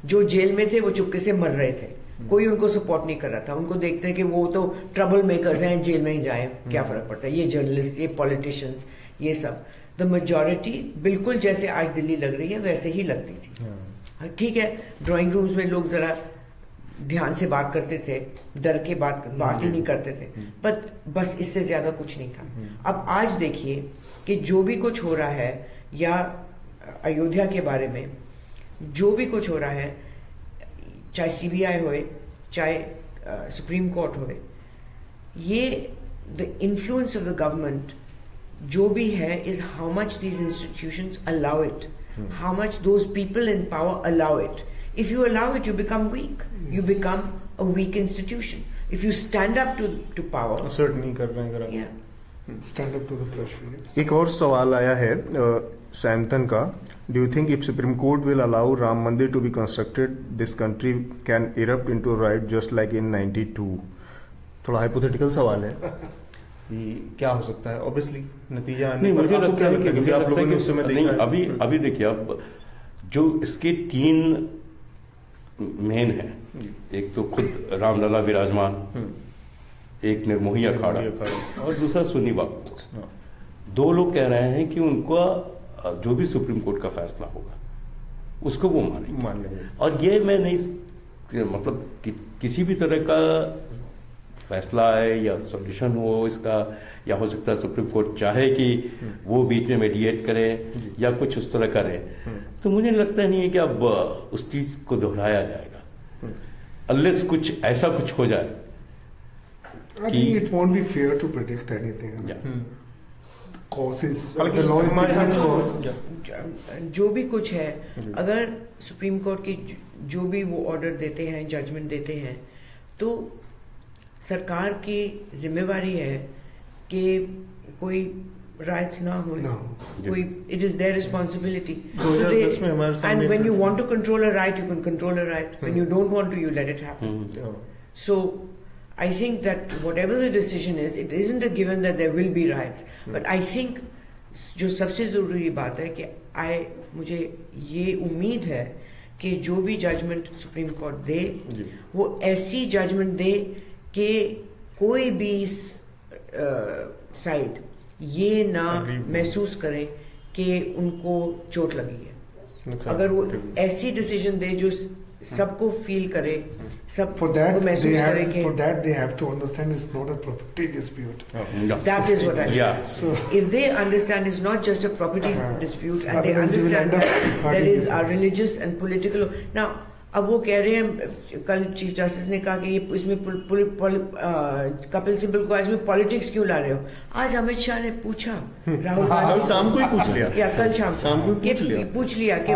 जो जेल में थे वो चुपके से मर रहे थे, कोई उनको सपोर्ट नहीं कर रहा था। उनको देखते हैं कि वो तो ट्रबल मेकर्स हैं, जेल में ही जाए, क्या फर्क पड़ता है, ये जर्नलिस्ट, ये पॉलिटिशियंस, ये सब। द मेजॉरिटी बिल्कुल जैसे आज दिल्ली लग रही है वैसे ही लगती थी। ठीक है, ड्राइंग रूम्स में लोग जरा ध्यान से बात करते थे, डर के बात ही नहीं करते थे, बस इससे ज्यादा कुछ नहीं था। अब आज देखिए कि जो भी कुछ हो रहा है, या अयोध्या के बारे में जो भी कुछ हो रहा है, चाहे सीबीआई होए, चाहे सुप्रीम कोर्ट होए, ये the influence of the government जो भी है is how much these institutions allow it, how much those people in power allow it. If you allow it, you become weak. Yes. You become a weak institution. If you stand up to power. Assert नहीं कर रहे हैं। Yeah. Stand up to the pressure. Yes. एक और सवाल आया है सैंतन का। Do you think if Supreme Court will allow Ram Mandir to be constructed, this country can erupt into riot just like in 92? थोड़ा हाइपोथेटिकल सवाल है कि क्या हो सकता है। ऑब्वियसली नतीजा नहीं, मुझे लगता है क्योंकि आप लोगों ने उस समय देखा। अभी देखिए, अब जो इसके 3 मेन है, एक तो खुद रामलला विराजमान, एक निर्मोही अखाड़ा और दूसरा सुन्नी वक्फ बोर्ड। 2 लोग कह रहे हैं कि उनका जो भी सुप्रीम कोर्ट का फैसला होगा उसको वो मानेंगे। और ये मैं नहीं, मतलब किसी भी तरह का फैसला है या सॉल्यूशन हो इसका, या हो सकता है सुप्रीम कोर्ट चाहे कि वो बीच में मेडिएट करे या कुछ उस तरह करे, तो मुझे लगता नहीं है कि अब उस चीज को दोहराया जाएगा अनलेस कुछ ऐसा कुछ हो जाए। I think it won't be fair to predict anything. Causes, the law is cause. जो भी कुछ है, अगर सुप्रीम कोर्ट की जो भी वो ऑर्डर देते हैं, जजमेंट देते हैं, तो सरकार की जिम्मेवारी है कि कोई राइट्स ना हो, कोई, it is their responsibility. And when you want to control a riot, you can control a riot, when you don't want to, you let it happen. So I think that whatever the decision is, it isn't a given that there will be riots, but I think जो सबसे जरूरी बात है कि मुझे ये उम्मीद है कि जो भी जजमेंट सुप्रीम कोर्ट दे, वो ऐसी जजमेंट दे कि कोई भी साइड ये ना महसूस करे कि उनको चोट लगी है। अगर वो ऐसी डिसीजन दे जो सबको फील करे, सब महसूस करे कि for that they have to understand it's not a property dispute. That is what I mean. So if they understand it's not just a property dispute, and they understand that there is a religious and political, now अब वो कह रहे हैं, कल चीफ जस्टिस ने कहा कि ये इसमें कपिल सिब्बल को इसमें पॉलिटिक्स क्यों ला रहे हो। आज अमित शाह ने पूछा, राहुल कल शाम को ही पूछ लिया, या कल शाम को पूछ लिया कि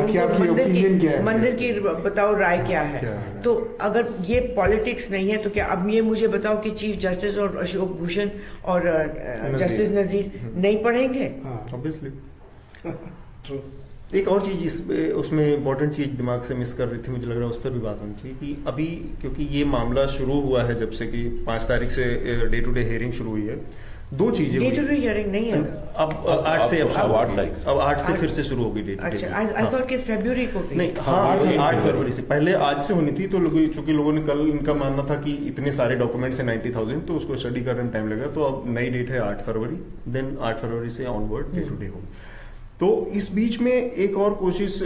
मंदिर की बताओ राय क्या है। तो अगर ये पॉलिटिक्स नहीं है तो क्या अब ये मुझे बताओ कि चीफ जस्टिस और अशोक भूषण और जस्टिस नजीर नहीं पढ़ेंगे? ऑब्वियसली। एक और चीज उसमें इम्पोर्टेंट चीज दिमाग से मिस कर रही थी, मुझे लग रहा है उस पर भी बात होनी चाहिए कि अभी क्योंकि ये मामला शुरू हुआ है जब से कि 5 तारीख से डे टू डे हियरिंग शुरू हुई है, 2 चीजें डे टू डे हियरिंग नहीं है अब 8 से, अब 8 से फिर से शुरू होगी डे टू डे। अच्छा, आई थॉट कि फरवरी को नहीं, हाँ 8 फरवरी से पहले आज से होनी थी, तो चूंकि लोगों ने कल इनका मानना था कि इतने सारे डॉक्यूमेंट्स है 90,000, तो उसको स्टडी करने में टाइम लगेगा, तो अब नई डेट है 8 फरवरी, देन 8 फरवरी से ऑनवर्ड डे टू डे होगी। तो इस बीच में एक और कोशिश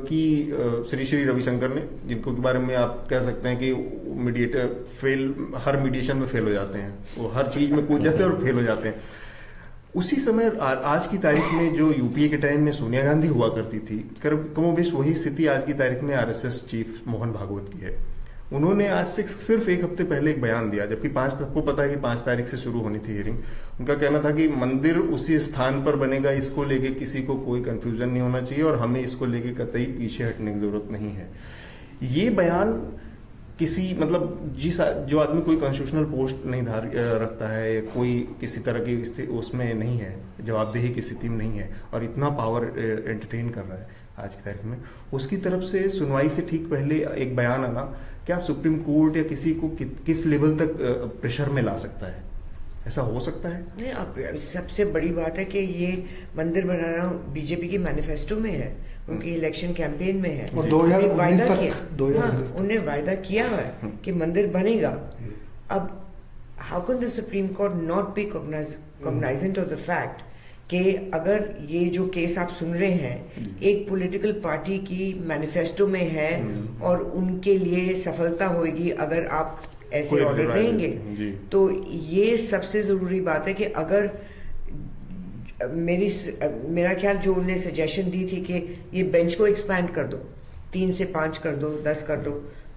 की श्री रविशंकर ने, जिनको के बारे में आप कह सकते हैं कि मीडिएटर हर मीडिएशन में फेल हो जाते हैं, वो हर चीज में कूद जाते हैं और फेल हो जाते हैं। उसी समय आज की तारीख में जो यूपीए के टाइम में सोनिया गांधी हुआ करती थी, कमोबेश वही स्थिति आज की तारीख में आरएसएस चीफ मोहन भागवत की है। उन्होंने आज से सिर्फ 1 हफ्ते पहले एक बयान दिया, जबकि 5 सबको पता है कि 5 तारीख से शुरू होनी थी हियरिंग। उनका कहना था कि मंदिर उसी स्थान पर बनेगा, इसको लेके किसी को कोई कंफ्यूजन नहीं होना चाहिए और हमें इसको लेके कतई पीछे हटने की जरूरत नहीं है। ये बयान किसी मतलब जो आदमी कोई कॉन्स्टिट्यूशनल पोस्ट नहीं रखता है, कोई किसी तरह की उसमें नहीं है, जवाबदेही की स्थिति में नहीं है और इतना पावर एंटरटेन कर रहा है आज की तारीख में, उसकी तरफ से सुनवाई से ठीक पहले एक बयान आना क्या सुप्रीम कोर्ट या किसी को किस लेवल तक प्रेशर में ला सकता है? ऐसा हो सकता है? नहीं, अब सबसे बड़ी बात है कि ये मंदिर बनाना बीजेपी के मैनिफेस्टो में है, उनकी इलेक्शन कैंपेन में है, और 2019 तक उन्हें वायदा किया है कि मंदिर बनेगा। अब how can the Supreme Court not be cognizant of the fact कि अगर ये जो केस आप सुन रहे हैं एक पॉलिटिकल पार्टी की मैनिफेस्टो में है और उनके लिए सफलता होगी अगर आप ऐसे ऑर्डर देंगे, तो ये सबसे जरूरी बात है कि अगर मेरा ख्याल जो उन्होंने सजेशन दी थी कि ये बेंच को एक्सपैंड कर दो, 3 से 5 कर दो, 10 कर दो,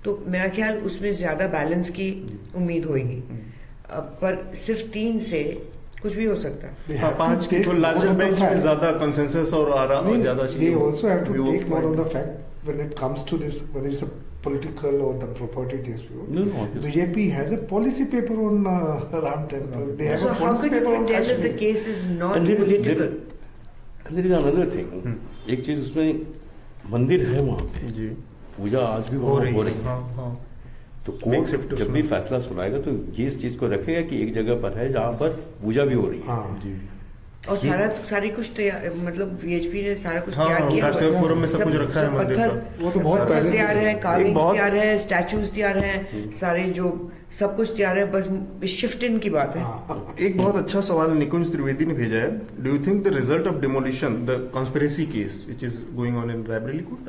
तो मेरा ख्याल उसमें ज्यादा बैलेंस की उम्मीद होगी। पर सिर्फ 3 से कुछ भी हो सकता है। 5 तो लार्जर बेंच में ज्यादा कंसेंसस और आराम ज्यादा चाहिए। They also have to take note of the fact when it comes to this, whether it's a political or the property dispute. No, BJP has a policy paper on Ram Temple. They have So a how policy could paper you on tell that the Kashmir. case is not political? There is another thing. एक चीज उसमें मंदिर है वहाँ पे जी, पूजा आज भी हो रही है। हाँ। तो कोर्ट जब भी फैसला सुनाएगा तो ये इस चीज को रखेगा कि एक जगह पर है जहाँ पर पूजा भी हो रही है। हाँ जी। और सारी कुछ तैयार, मतलब वीएचपी ने सारा कुछ तैयार किया है, फोरम में सब कुछ रखा है मंदिर का। वो तो बहुत पहले तैयार है, कार्विंग तैयार है, स्टैचूज तैयार हैं, सारे जो सब कुछ तैयार है, बस शिफ्ट इन की बात है। एक बहुत अच्छा सवाल निकुंज त्रिवेदी ने भेजा है। Do you think the result of demolition the conspiracy case which is going on in Raebareli court,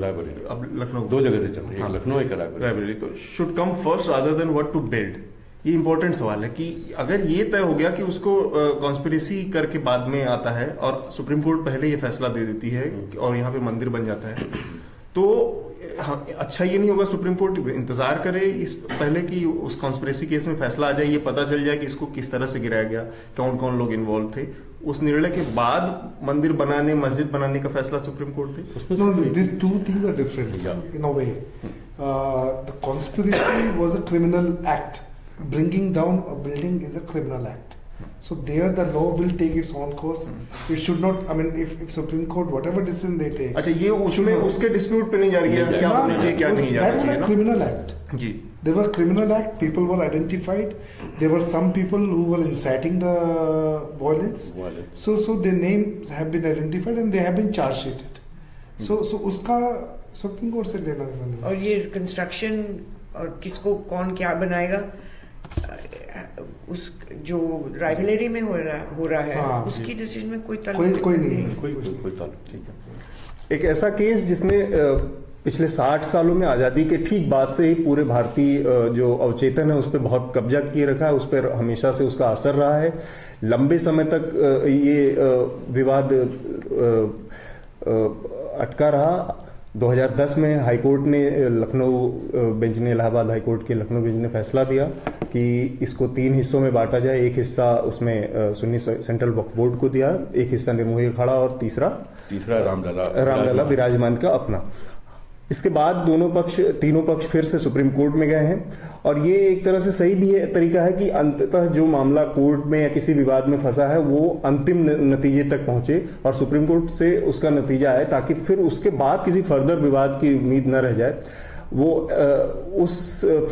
Raebareli अब लखनऊ 2 जगह से चल रही है, लखनऊ एक रायबरेली, तो should come first rather than what to build? ये इंपॉर्टेंट सवाल है कि अगर ये तय हो गया कि उसको कॉन्स्पिरेसी करके बाद में आता है और सुप्रीम कोर्ट पहले ये फैसला दे देती है और यहाँ पे मंदिर बन जाता है, तो अच्छा ये नहीं होगा सुप्रीम कोर्ट इंतजार करे इस पहले कि उस कॉन्स्पिरेसी केस में फैसला आ जाए, ये पता चल जाए कि इसको किस तरह से गिराया गया, कौन कौन लोग इन्वॉल्व थे, उस निर्णय के बाद मंदिर बनाने, मस्जिद बनाने का फैसला supreme court they? No, these two things are different in a way. The conspiracy was a criminal act. Bringing down a building is a criminal act. So there the law will take its own course. It should not, I mean, if Supreme Court, whatever decision they take. अच्छा, ये उसमें उसके डिस्प्यूट पे नहीं जा रही है, क्या होना चाहिए क्या नहीं जाना चाहिए? That was a criminal act. Ji. There were criminal act. People were identified. There were some people who were inciting the violence. So their names have been identified and they have been charge sheeted. So उसका Supreme Court से लेना नहीं। और ये कंस्ट्रक्शन और किसको कौन क्या बनाएगा, उस जो राइवलरी में हो रहा है, उसकी डिसीजन में कोई नहीं। ठीक है। एक ऐसा केस जिसने पिछले 60 सालों में आज़ादी के ठीक बाद से ही पूरे भारतीय जो अवचेतन है उस पर बहुत कब्जा किए रखा है, उस पर हमेशा से उसका असर रहा है। लंबे समय तक ये विवाद अटका रहा। 2010 में हाईकोर्ट ने लखनऊ बेंच ने, इलाहाबाद हाईकोर्ट के लखनऊ बेंच ने फैसला दिया कि इसको 3 हिस्सों में बांटा जाए। एक हिस्सा उसमें सुन्नी सेंट्रल वक्फ बोर्ड को दिया, एक हिस्सा निर्मोही अखाड़ा और तीसरा रामलला विराजमान का अपना। इसके बाद तीनों पक्ष फिर से सुप्रीम कोर्ट में गए हैं और ये एक तरह से सही भी है, तरीका है कि अंततः जो मामला कोर्ट में या किसी विवाद में फंसा है वो अंतिम नतीजे तक पहुंचे और सुप्रीम कोर्ट से उसका नतीजा आए, ताकि फिर उसके बाद किसी फर्दर विवाद की उम्मीद न रह जाए। वो उस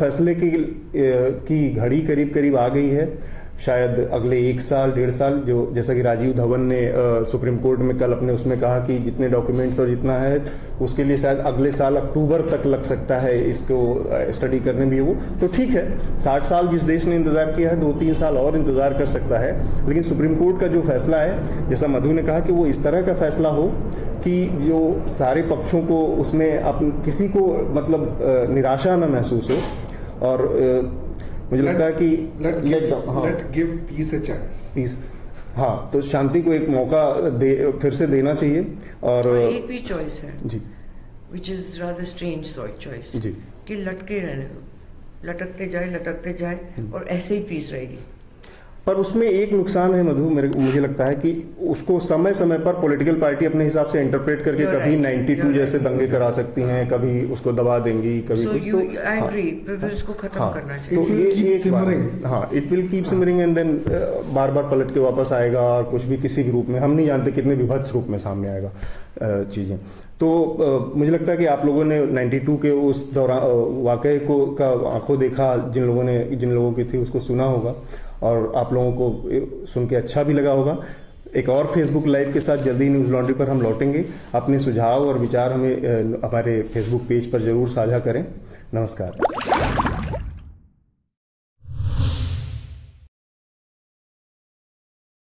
फैसले की घड़ी करीब आ गई है। शायद अगले 1 साल 1.5 साल, जो जैसा कि राजीव धवन ने सुप्रीम कोर्ट में कल अपने उसमें कहा कि जितने डॉक्यूमेंट्स और जितना है उसके लिए शायद अगले साल अक्टूबर तक लग सकता है इसको स्टडी करने में। वो तो ठीक है, 60 साल जिस देश ने इंतजार किया है 2-3 साल और इंतजार कर सकता है। लेकिन सुप्रीम कोर्ट का जो फैसला है, जैसा मधु ने कहा, कि वो इस तरह का फैसला हो कि जो सारे पक्षों को उसमें किसी को मतलब निराशा न महसूस हो। और मुझे लगता है कि let give peace a chance. Peace, हाँ, तो शांति को एक मौका फिर से देना चाहिए। और एक भी चॉइस है जी, which is rather strange choice जी, कि लटके रहने दो, लटकते जाए और ऐसे ही पीस रहेगी। पर उसमें एक नुकसान है मधु, मुझे लगता है कि उसको समय समय पर पॉलिटिकल पार्टी अपने हिसाब से इंटरप्रेट करके कभी 92 जैसे दंगे करा सकती हैं, कभी उसको दबा देंगी, कभी कुछ। तो फिर इसको खत्म करना चाहिए। तो ये एक, हाँ, it will keep simmering and then बार पलट के वापस आएगा और कुछ भी किसी भी रूप में, हम नहीं जानते कितने विभत्स रूप में सामने आएगा चीजें। तो मुझे लगता है कि आप लोगों ने 92 के उस दौरान वाकये को का आंखों देखा, जिन लोगों की थी उसको सुना होगा। और आप लोगों को सुन के अच्छा भी लगा होगा। एक और फेसबुक लाइव के साथ जल्दी न्यूज़ लॉन्ड्री पर हम लौटेंगे। अपने सुझाव और विचार हमें हमारे फेसबुक पेज पर जरूर साझा करें। नमस्कार।